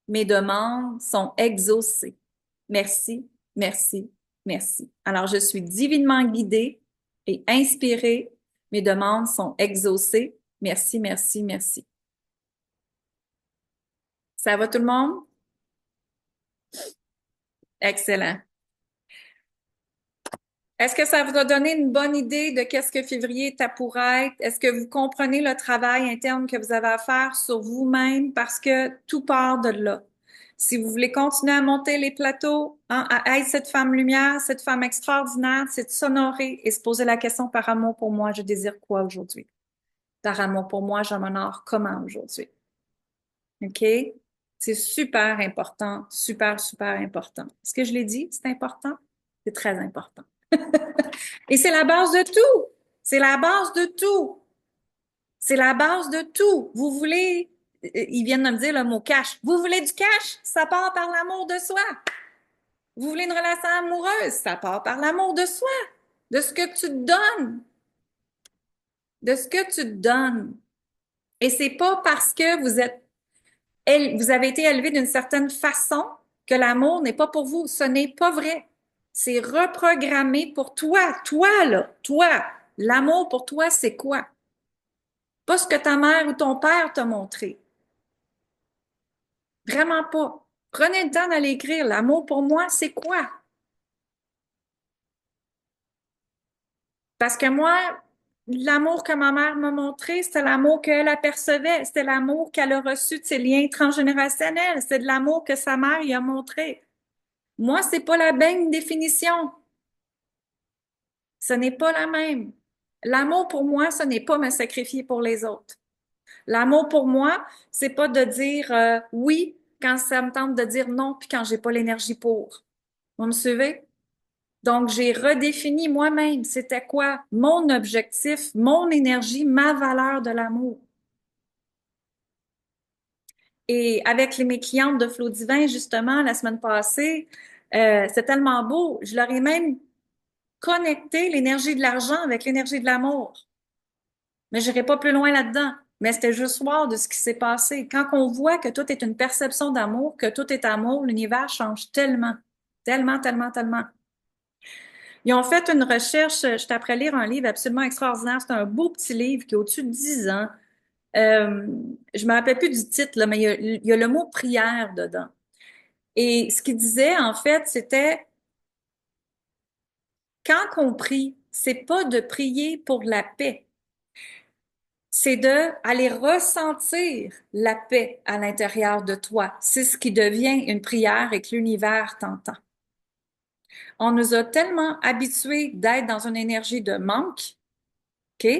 mes demandes sont exaucées. Merci, merci, merci. Alors, je suis divinement guidée et inspirée, mes demandes sont exaucées. Merci, merci, merci. Ça va tout le monde? Excellent. Est-ce que ça vous a donné une bonne idée de qu'est-ce que février est pour être? Est-ce que vous comprenez le travail interne que vous avez à faire sur vous-même? Parce que tout part de là. Si vous voulez continuer à monter les plateaux, hein, à être cette femme lumière, cette femme extraordinaire, c'est de s'honorer et se poser la question par amour pour moi, je désire quoi aujourd'hui? Par amour pour moi, je m'honore comment aujourd'hui? OK? C'est super important, super, super important. Est-ce que je l'ai dit? C'est important? C'est très important. Et c'est la base de tout. C'est la base de tout. C'est la base de tout. Vous voulez, ils viennent de me dire le mot cash. Vous voulez du cash? Ça part par l'amour de soi. Vous voulez une relation amoureuse? Ça part par l'amour de soi, de ce que tu te donnes, de ce que tu te donnes. Et c'est pas parce que vous avez été élevé d'une certaine façon que l'amour n'est pas pour vous. Ce n'est pas vrai. C'est reprogrammé pour toi. Toi, là, toi. L'amour pour toi, c'est quoi? Pas ce que ta mère ou ton père t'a montré. Vraiment pas. Prenez le temps d'aller écrire. L'amour pour moi, c'est quoi? Parce que moi, l'amour que ma mère m'a montré, c'était l'amour qu'elle apercevait. C'était l'amour qu'elle a reçu de ses liens transgénérationnels. C'est de l'amour que sa mère y a montré. Moi, c'est pas la même définition. Ce n'est pas la même. L'amour pour moi, ce n'est pas me sacrifier pour les autres. L'amour pour moi, c'est pas de dire oui quand ça me tente de dire non puis quand j'ai pas l'énergie pour. Vous me suivez? Donc, j'ai redéfini moi-même c'était quoi mon objectif, mon énergie, ma valeur de l'amour. Et avec mes clientes de Flow Divin, justement, la semaine passée, c'est tellement beau. Je leur ai même connecté l'énergie de l'argent avec l'énergie de l'amour. Mais je n'irai pas plus loin là-dedans. Mais c'était juste voir de ce qui s'est passé. Quand on voit que tout est une perception d'amour, que tout est amour, l'univers change tellement, tellement, tellement, tellement. Ils ont fait une recherche, je t'apprends à lire un livre absolument extraordinaire. C'est un beau petit livre qui a au-dessus de 10 ans. Euh, je me rappelle plus du titre, là, mais il y a le mot prière dedans. Et ce qu'il disait, en fait, c'était quand on prie, c'est pas de prier pour la paix. C'est de aller ressentir la paix à l'intérieur de toi. C'est ce qui devient une prière et que l'univers t'entend. On nous a tellement habitués d'être dans une énergie de manque, OK?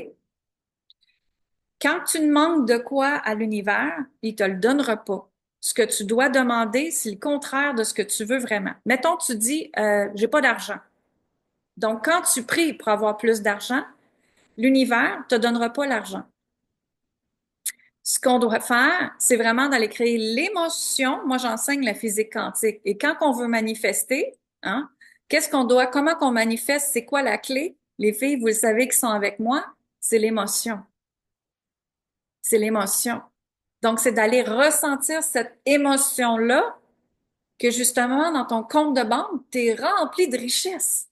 Quand tu manques de quoi à l'univers, il te le donnera pas. Ce que tu dois demander, c'est le contraire de ce que tu veux vraiment. Mettons, tu dis, j'ai pas d'argent. Donc, quand tu pries pour avoir plus d'argent, l'univers te donnera pas l'argent. ce qu'on doit faire, c'est vraiment d'aller créer l'émotion. Moi, j'enseigne la physique quantique. Et quand on veut manifester, hein, comment qu'on manifeste? C'est quoi la clé? Les filles, vous le savez qui sont avec moi, c'est l'émotion. C'est l'émotion. Donc, c'est d'aller ressentir cette émotion-là que justement, dans ton compte de banque, tu es rempli de richesse.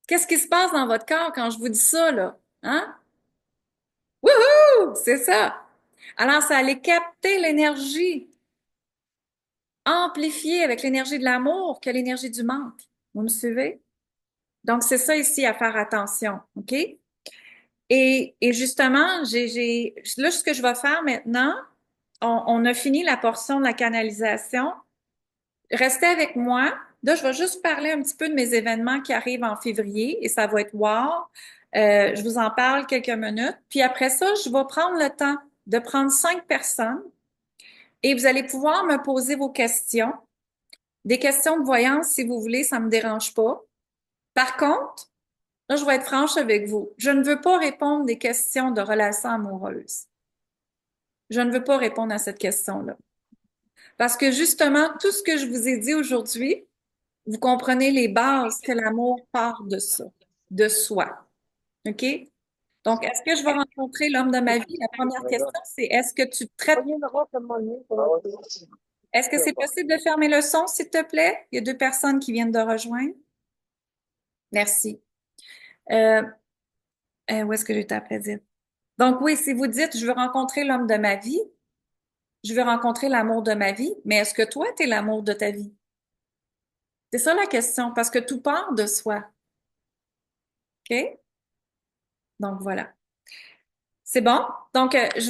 Qu'est-ce qui se passe dans votre corps quand je vous dis ça, là? Hein? Wouhou! C'est ça. Alors, ça allait capter l'énergie, amplifier avec l'énergie de l'amour que l'énergie du manque. Vous me suivez? Donc, c'est ça ici à faire attention, OK? Et justement, là, ce que je vais faire maintenant, on a fini la portion de la canalisation. Restez avec moi. Là, je vais juste parler un petit peu de mes événements qui arrivent en février et ça va être wow. Je vous en parle quelques minutes. Puis après ça, je vais prendre le temps de prendre 5 personnes et vous allez pouvoir me poser vos questions. Des questions de voyance, si vous voulez, ça me dérange pas. Par contre, là, je vais être franche avec vous. Je ne veux pas répondre des questions de relations amoureuses. Je ne veux pas répondre à cette question-là. Parce que justement, tout ce que je vous ai dit aujourd'hui, vous comprenez les bases que l'amour part de ça, de soi. OK? Donc, est-ce que je vais rencontrer l'homme de ma vie? La première question, c'est est-ce que tu traites, est-ce que c'est possible de fermer le son, s'il te plaît? Il y a 2 personnes qui viennent de rejoindre. Merci. Euh, où est-ce que j'étais après dire? Donc, oui, si vous dites, je veux rencontrer l'homme de ma vie, je veux rencontrer l'amour de ma vie, mais est-ce que toi, tu es l'amour de ta vie? C'est ça la question, parce que tout part de soi. OK? Donc, voilà. C'est bon? Donc, je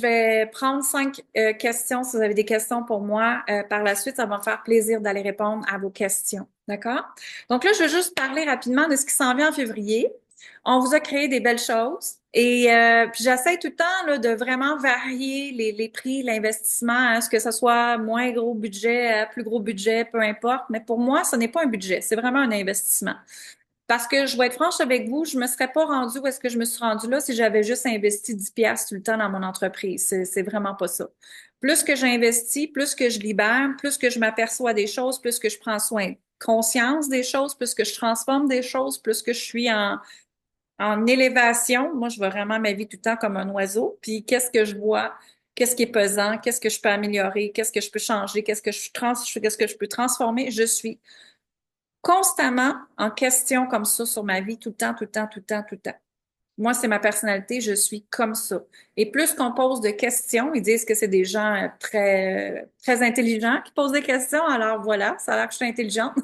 vais prendre 5 questions. Si vous avez des questions pour moi, par la suite, ça va me faire plaisir d'aller répondre à vos questions. D'accord? Donc là, je vais juste parler rapidement de ce qui s'en vient en février. On vous a créé des belles choses et puis j'essaie tout le temps là, de vraiment varier les prix, l'investissement, hein, ce que ce soit moins gros budget, plus gros budget, peu importe. Mais pour moi, ce n'est pas un budget, c'est vraiment un investissement. Parce que je vais être franche avec vous, je me serais pas rendue où est-ce que je me suis rendue là si j'avais juste investi 10 piastres tout le temps dans mon entreprise. C'est vraiment pas ça. Plus que j'investis, plus que je libère, plus que je m'aperçois des choses, plus que je prends soin, conscience des choses, plus que je transforme des choses, plus que je suis en élévation. Moi, je vois vraiment ma vie tout le temps comme un oiseau. Puis qu'est-ce que je vois? Qu'est-ce qui est pesant? Qu'est-ce que je peux améliorer? Qu'est-ce que je peux changer? Qu'est-ce que je peux transformer? Je suis constamment en question comme ça sur ma vie, tout le temps, tout le temps, tout le temps, tout le temps. Moi, c'est ma personnalité, je suis comme ça. Et plus qu'on pose de questions, ils disent que c'est des gens très, très intelligents qui posent des questions. Alors voilà, ça a l'air que je suis intelligente.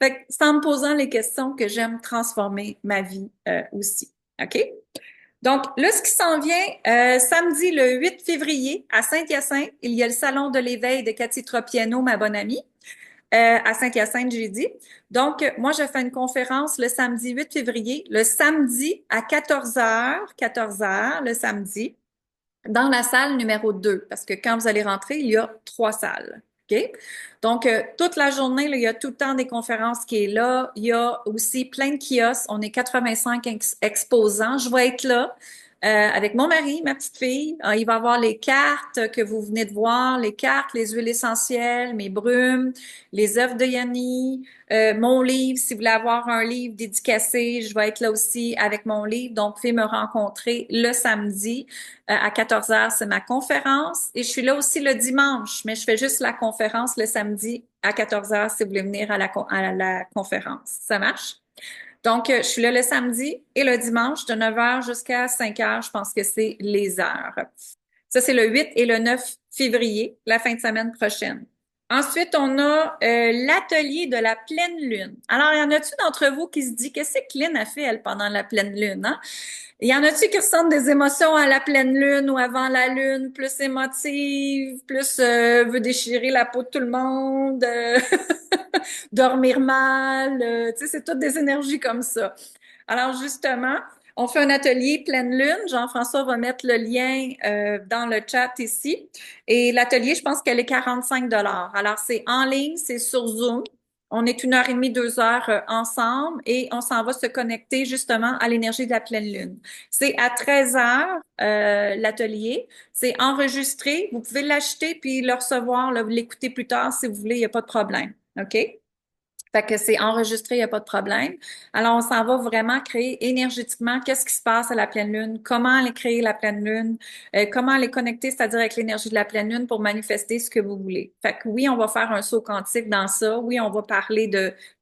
Fait que c'est en me posant les questions que j'aime transformer ma vie aussi. OK? Donc, là, ce qui s'en vient, samedi le 8 février à Saint-Hyacinthe, il y a le salon de l'éveil de Cathy Tropiano, ma bonne amie. À Saint-Hyacinthe, j'ai dit. Donc, moi, je fais une conférence le samedi 8 février, le samedi à 14 heures, le samedi, dans la salle numéro 2, parce que quand vous allez rentrer, il y a 3 salles. OK? Donc, toute la journée, là, il y a tout le temps des conférences qui est là. Il y a aussi plein de kiosques. On est 85 exposants. Je vais être là. Avec mon mari, ma petite fille. Il va y avoir les cartes que vous venez de voir, les cartes, les huiles essentielles, mes brumes, les œuvres de Yanni, mon livre. Si vous voulez avoir un livre dédicacé, je vais être là aussi avec mon livre. Donc, vous pouvez me rencontrer le samedi à 14 heures, c'est ma conférence. Et je suis là aussi le dimanche, mais je fais juste la conférence le samedi à 14 heures si vous voulez venir à la conférence. Ça marche? Donc, je suis là le samedi et le dimanche de 9 heures jusqu'à 5 heures. Je pense que c'est les heures. Ça, c'est le 8 et le 9 février, la fin de semaine prochaine. Ensuite, on a l'atelier de la pleine lune. Alors, y en a-tu d'entre vous qui se dit qu'est-ce que Lynn a fait, elle, pendant la pleine lune, hein? Y en a-tu qui ressentent des émotions à la pleine lune ou avant la lune, plus émotives, plus veut déchirer la peau de tout le monde, dormir mal, tu sais, c'est toutes des énergies comme ça. Alors justement, on fait un atelier pleine lune. Jean-François va mettre le lien dans le chat ici. Et l'atelier, je pense qu'elle est 45 $. Alors c'est en ligne, c'est sur Zoom. On est 1 heure et demie, 2 heures ensemble et on s'en va se connecter justement à l'énergie de la pleine lune. C'est à 13 heures, l'atelier. C'est enregistré. Vous pouvez l'acheter puis le recevoir, l'écouter plus tard si vous voulez, il n'y a pas de problème. OK? Fait que c'est enregistré, il n'y a pas de problème. Alors, on s'en va vraiment créer énergétiquement qu'est-ce qui se passe à la pleine lune, comment aller créer la pleine lune, comment aller connecter, c'est-à-dire avec l'énergie de la pleine lune pour manifester ce que vous voulez. Fait que oui, on va faire un saut quantique dans ça. Oui, on va parler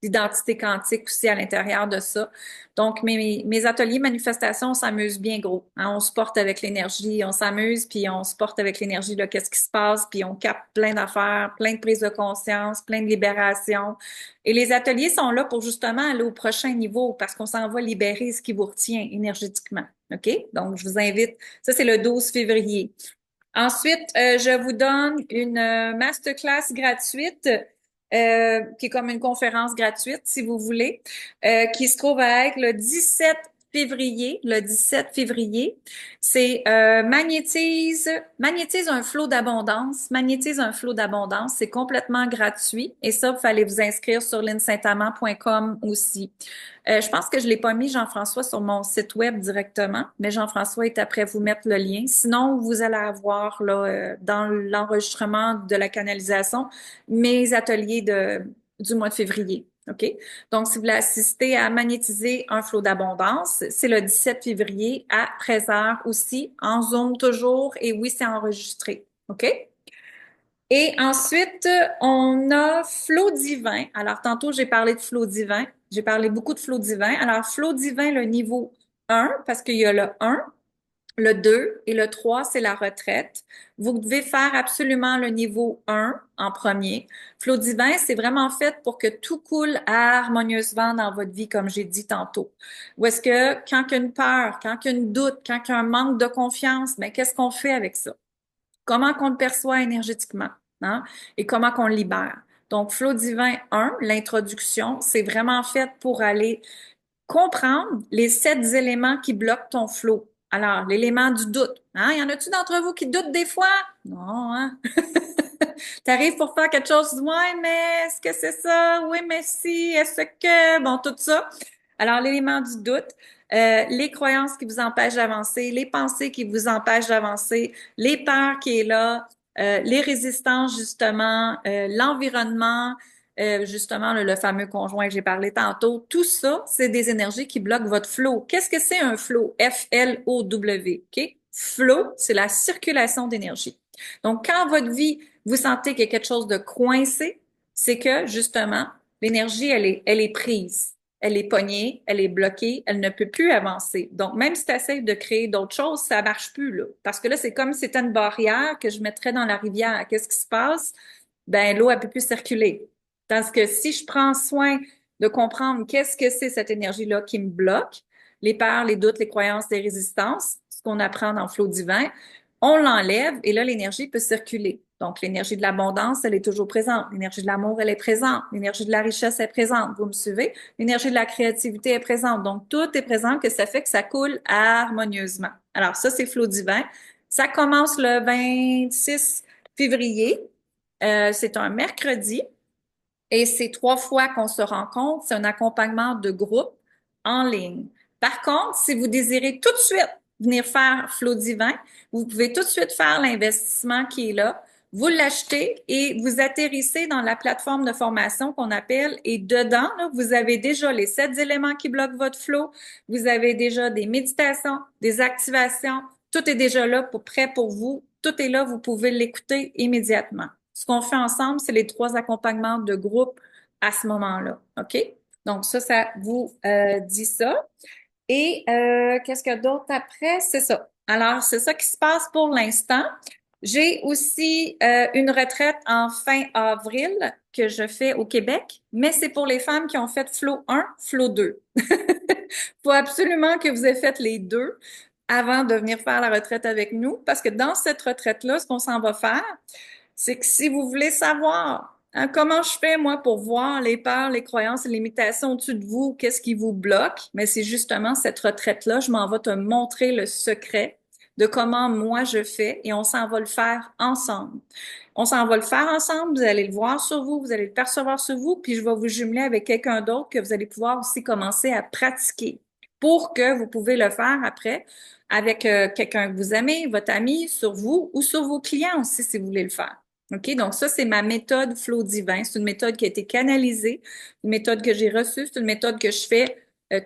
d'identité quantique aussi à l'intérieur de ça. Donc, mes ateliers manifestation, on s'amuse bien gros. Hein. On se porte avec l'énergie, on s'amuse, puis on se porte avec l'énergie de qu'est-ce qui se passe, puis on capte plein d'affaires, plein de prises de conscience, plein de libération. Et les ateliers sont là pour justement aller au prochain niveau parce qu'on s'en va libérer ce qui vous retient énergétiquement. OK? Donc, je vous invite. Ça, c'est le 12 février. Ensuite, je vous donne une masterclass gratuite qui est comme une conférence gratuite, si vous voulez, qui se trouve à être le 17 février. Le 17 février, c'est magnétise un flot d'abondance. Magnétise un flot d'abondance. C'est complètement gratuit. Et ça, il fallait vous inscrire sur linsaintamant.com aussi. Je pense que je l'ai pas mis, Jean-François, sur mon site web directement, mais Jean-François est après vous mettre le lien. Sinon, vous allez avoir là, dans l'enregistrement de la canalisation mes ateliers du mois de février. OK? Donc, si vous voulez assister à magnétiser un flot d'abondance, c'est le 17 février à 13 heures aussi, en Zoom toujours, et oui, c'est enregistré. OK? Et ensuite, on a flot divin. Alors, tantôt, j'ai parlé de flot divin. J'ai parlé beaucoup de flot divin. Alors, flot divin, le niveau 1, parce qu'il y a le 1, le 2 et le 3, c'est la retraite. Vous devez faire absolument le niveau 1 en premier. Flot divin, c'est vraiment fait pour que tout coule harmonieusement dans votre vie, comme j'ai dit tantôt. Ou est-ce que quand il y a une peur, quand il y a une doute, quand il y a un manque de confiance, mais qu'est-ce qu'on fait avec ça? Comment qu'on le perçoit énergétiquement, hein? Et comment qu'on le libère. Donc, Flow Divin 1, l'introduction, c'est vraiment fait pour aller comprendre les 7 éléments qui bloquent ton flow. Alors, l'élément du doute. Hein? Y en a-tu d'entre vous qui doutent des fois? Non, hein? T'arrives pour faire quelque chose, ouais, mais est-ce que c'est ça? Oui, mais si, est-ce que, bon, tout ça. Alors, l'élément du doute, les croyances qui vous empêchent d'avancer, les pensées qui vous empêchent d'avancer, les peurs qui est là, les résistances, justement, l'environnement, justement, le fameux conjoint que j'ai parlé tantôt, tout ça, c'est des énergies qui bloquent votre flow. Qu'est-ce que c'est un flow? F-L-O-W, OK? Flow, c'est la circulation d'énergie. Donc, quand votre vie, vous sentez qu'il y a quelque chose de coincé, c'est que, justement, l'énergie, elle est prise. Elle est pognée, elle est bloquée, elle ne peut plus avancer. Donc, même si tu essaies de créer d'autres choses, ça marche plus, là. Parce que là, c'est comme si c'était une barrière que je mettrais dans la rivière. Qu'est-ce qui se passe? Ben, l'eau, elle peut plus circuler. Tandis que si je prends soin de comprendre qu'est-ce que c'est cette énergie-là qui me bloque, les peurs, les doutes, les croyances, les résistances, ce qu'on apprend dans Flow divin, on l'enlève et là, l'énergie peut circuler. Donc, l'énergie de l'abondance, elle est toujours présente. L'énergie de l'amour, elle est présente. L'énergie de la richesse est présente. Vous me suivez? L'énergie de la créativité est présente. Donc, tout est présent, que ça fait que ça coule harmonieusement. Alors, ça, c'est Flow divin. Ça commence le 26 février. C'est un mercredi. Et c'est 3 fois qu'on se rencontre. C'est un accompagnement de groupe en ligne. Par contre, si vous désirez tout de suite venir faire Flow Divin, vous pouvez tout de suite faire l'investissement qui est là. Vous l'achetez et vous atterrissez dans la plateforme de formation qu'on appelle et dedans, là, vous avez déjà les 7 éléments qui bloquent votre flow. Vous avez déjà des méditations, des activations. Tout est déjà là prêt pour vous. Tout est là. Vous pouvez l'écouter immédiatement. Ce qu'on fait ensemble, c'est les 3 accompagnements de groupe à ce moment-là. OK? Donc, ça vous dit ça. Et qu'est-ce qu'il y a d'autre après? C'est ça. Alors, c'est ça qui se passe pour l'instant. J'ai aussi une retraite en fin avril que je fais au Québec, mais c'est pour les femmes qui ont fait Flow 1, Flow 2. Faut absolument que vous ayez fait les deux avant de venir faire la retraite avec nous, parce que dans cette retraite-là, ce qu'on s'en va faire, c'est que si vous voulez savoir hein, comment je fais, moi, pour voir les peurs, les croyances et les limitations au-dessus de vous, qu'est-ce qui vous bloque, mais c'est justement cette retraite-là, je m'en vais te montrer le secret de comment moi je fais et on s'en va le faire ensemble. On s'en va le faire ensemble, vous allez le voir sur vous, vous allez le percevoir sur vous, puis je vais vous jumeler avec quelqu'un d'autre que vous allez pouvoir aussi commencer à pratiquer pour que vous pouvez le faire après avec quelqu'un que vous aimez, votre ami, sur vous ou sur vos clients aussi si vous voulez le faire. OK? Donc ça, c'est ma méthode Flow Divin. C'est une méthode qui a été canalisée, une méthode que j'ai reçue, c'est une méthode que je fais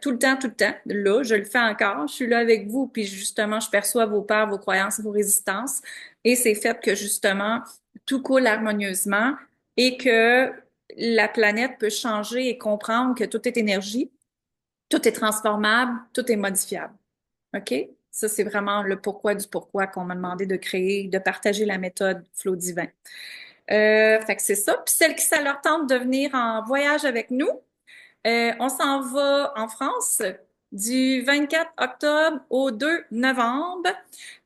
tout le temps, tout le temps. Là, je le fais encore. Je suis là avec vous, puis justement, je perçois vos peurs, vos croyances, vos résistances. Et c'est fait que justement, tout coule harmonieusement et que la planète peut changer et comprendre que tout est énergie, tout est transformable, tout est modifiable. OK? Ça, c'est vraiment le pourquoi du pourquoi qu'on m'a demandé de créer, de partager la méthode Flow Divin. Fait que c'est ça. Puis celles qui ça leur tente de venir en voyage avec nous, on s'en va en France du 24 octobre au 2 novembre.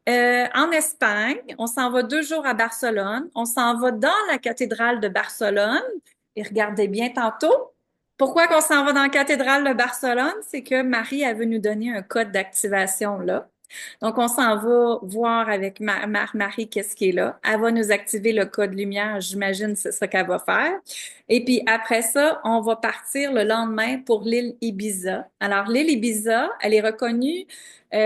En Espagne, on s'en va 2 jours à Barcelone. On s'en va dans la cathédrale de Barcelone. Et regardez bien tantôt. Pourquoi qu'on s'en va dans la cathédrale de Barcelone? C'est que Marie, elle veut nous donner un code d'activation là. Donc, on s'en va voir avec Marie qu'est-ce qui est là. Elle va nous activer le code lumière, j'imagine, c'est ça qu'elle va faire. Et puis après ça, on va partir le lendemain pour l'île Ibiza. Alors, l'île Ibiza, elle est reconnue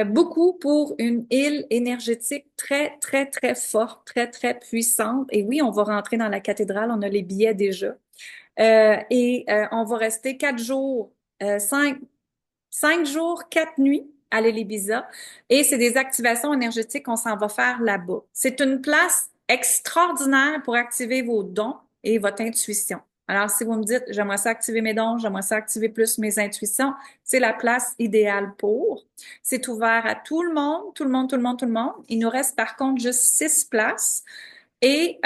beaucoup pour une île énergétique très, très, très forte, très, très puissante. Et oui, on va rentrer dans la cathédrale, on a les billets déjà. On va rester 4 jours, 5 jours, 4 nuits à l'île Ibiza. Et c'est des activations énergétiques qu'on s'en va faire là-bas. C'est une place extraordinaire pour activer vos dons et votre intuition. Alors, si vous me dites, j'aimerais ça activer mes dons, j'aimerais ça activer plus mes intuitions, c'est la place idéale pour. C'est ouvert à tout le monde, tout le monde, tout le monde, tout le monde. Il nous reste par contre juste 6 places. Et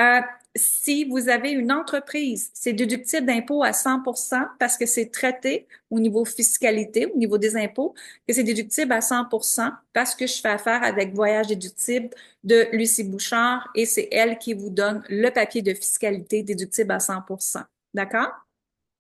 si vous avez une entreprise, c'est déductible d'impôt à 100% parce que c'est traité au niveau fiscalité, au niveau des impôts, que c'est déductible à 100% parce que je fais affaire avec Voyage déductible de Lucie Bouchard et c'est elle qui vous donne le papier de fiscalité déductible à 100%. D'accord?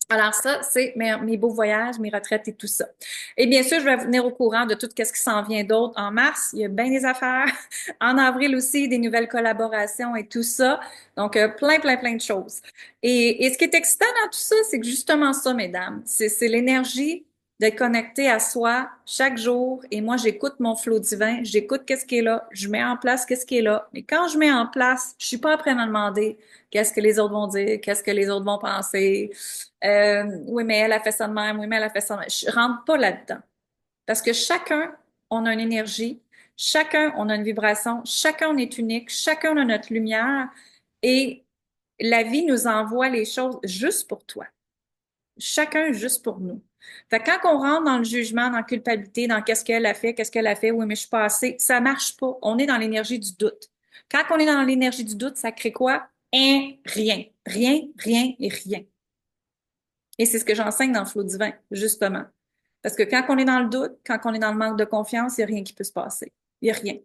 Alors ça, c'est mes beaux voyages, mes retraites et tout ça. Et bien sûr, je vais vous tenir au courant de tout ce qui s'en vient d'autre en mars. Il y a bien des affaires. En avril aussi, des nouvelles collaborations et tout ça. Donc, plein, plein, plein de choses. Et ce qui est excitant dans tout ça, c'est que justement ça, mesdames, c'est l'énergie d'être connecté à soi chaque jour. Et moi, j'écoute mon flot divin, j'écoute qu'est-ce qui est là, je mets en place qu'est-ce qui est là. Mais quand je mets en place, je suis pas après à me demander qu'est-ce que les autres vont dire, qu'est-ce que les autres vont penser. Oui, mais elle a fait ça de même, oui, mais elle a fait ça de même. Je rentre pas là-dedans. Parce que chacun, on a une énergie, chacun, on a une vibration, chacun, on est unique, chacun, on a notre lumière et la vie nous envoie les choses juste pour toi. Chacun juste pour nous. Fait que quand on rentre dans le jugement, dans la culpabilité, dans qu'est-ce qu'elle a fait, oui, mais je suis pas assez, ça marche pas. On est dans l'énergie du doute. Quand on est dans l'énergie du doute, ça crée quoi? Rien. Rien, rien et rien. Et c'est ce que j'enseigne dans le flot divin, justement. Parce que quand on est dans le doute, quand on est dans le manque de confiance, il n'y a rien qui peut se passer. Il n'y a rien.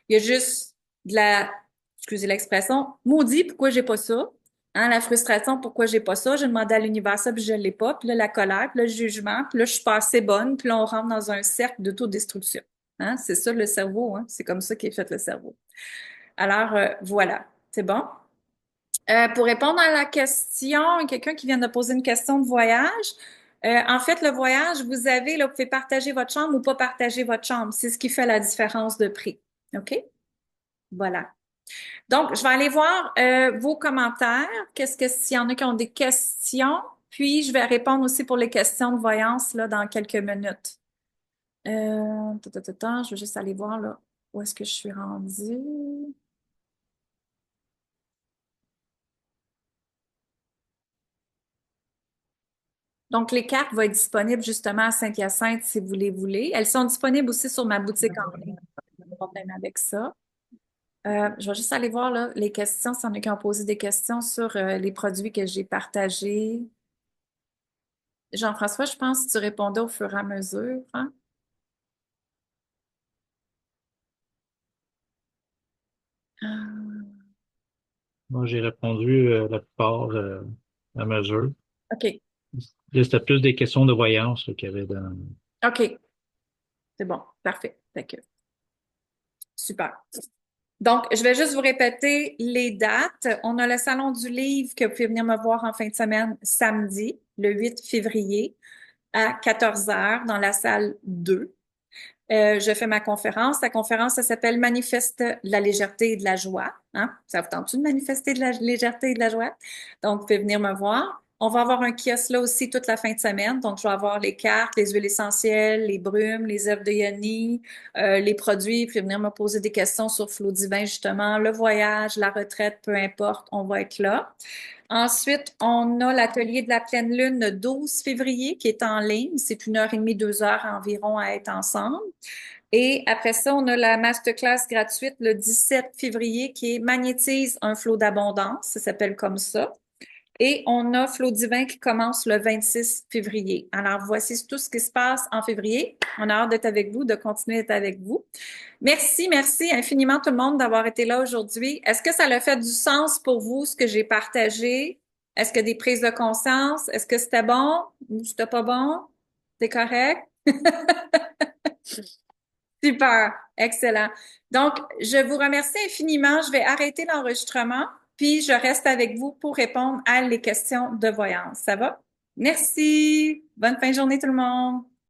Il y a juste de la, excusez l'expression, maudit, pourquoi j'ai pas ça? Hein, la frustration, pourquoi j'ai pas ça? J'ai demandé à l'univers ça, puis je l'ai pas. Puis là, la colère, puis là, le jugement, puis là, je suis pas assez bonne. Puis là, on rentre dans un cercle d'autodestruction. Hein? C'est ça le cerveau, hein? C'est comme ça qu'est fait le cerveau. Alors, voilà. C'est bon? Pour répondre à la question, quelqu'un qui vient de poser une question de voyage. En fait, le voyage, vous avez, là, vous pouvez partager votre chambre ou pas partager votre chambre. C'est ce qui fait la différence de prix. OK? Voilà. Donc, je vais aller voir vos commentaires. Qu'est-ce que s'il y en a qui ont des questions? Puis, je vais répondre aussi pour les questions de voyance là, dans quelques minutes. Je vais juste aller voir là, où est-ce que je suis rendue. Donc, les cartes vont être disponibles justement à Saint-Hyacinthe si vous les voulez. Elles sont disponibles aussi sur ma boutique en ligne. Pas de problème avec ça. Je vais juste aller voir là, les questions, s'il y en a qui ont posé des questions sur les produits que j'ai partagés. Jean-François, je pense que tu répondais au fur et à mesure, hein? Euh, Moi, j'ai répondu la plupart à mesure. OK, Là, c'était plus des questions de voyance là, qu'il y avait dans. OK, c'est bon, parfait. Fait que Super. Donc, je vais juste vous répéter les dates. On a le Salon du Livre que vous pouvez venir me voir en fin de semaine, samedi, le 8 février, à 14 heures dans la salle 2. Je fais ma conférence. La conférence, ça s'appelle Manifeste la légèreté et de la joie. Hein? Ça vous tente-tu de manifester de la légèreté et de la joie? Donc, vous pouvez venir me voir. On va avoir un kiosque là aussi toute la fin de semaine. Donc, je vais avoir les cartes, les huiles essentielles, les brumes, les œuvres de Yoni, les produits. Vous pouvez venir me poser des questions sur Flow Divin, justement, le voyage, la retraite, peu importe, on va être là. Ensuite, on a l'atelier de la pleine lune le 12 février qui est en ligne. C'est 1 heure et demie, 2 heures environ à être ensemble. Et après ça, on a la masterclass gratuite le 17 février qui est Magnétise un flot d'abondance. Ça s'appelle comme ça. Et on a Flow Divin qui commence le 26 février. Alors, voici tout ce qui se passe en février. On a hâte d'être avec vous, de continuer d'être avec vous. Merci, merci infiniment tout le monde d'avoir été là aujourd'hui. Est-ce que ça a fait du sens pour vous, ce que j'ai partagé? Est-ce que des prises de conscience? Est-ce que c'était bon ou c'était pas bon? C'est correct? Super, excellent. Donc, je vous remercie infiniment. Je vais arrêter l'enregistrement, puis je reste avec vous pour répondre à les questions de voyance. Ça va? Merci. Bonne fin de journée tout le monde.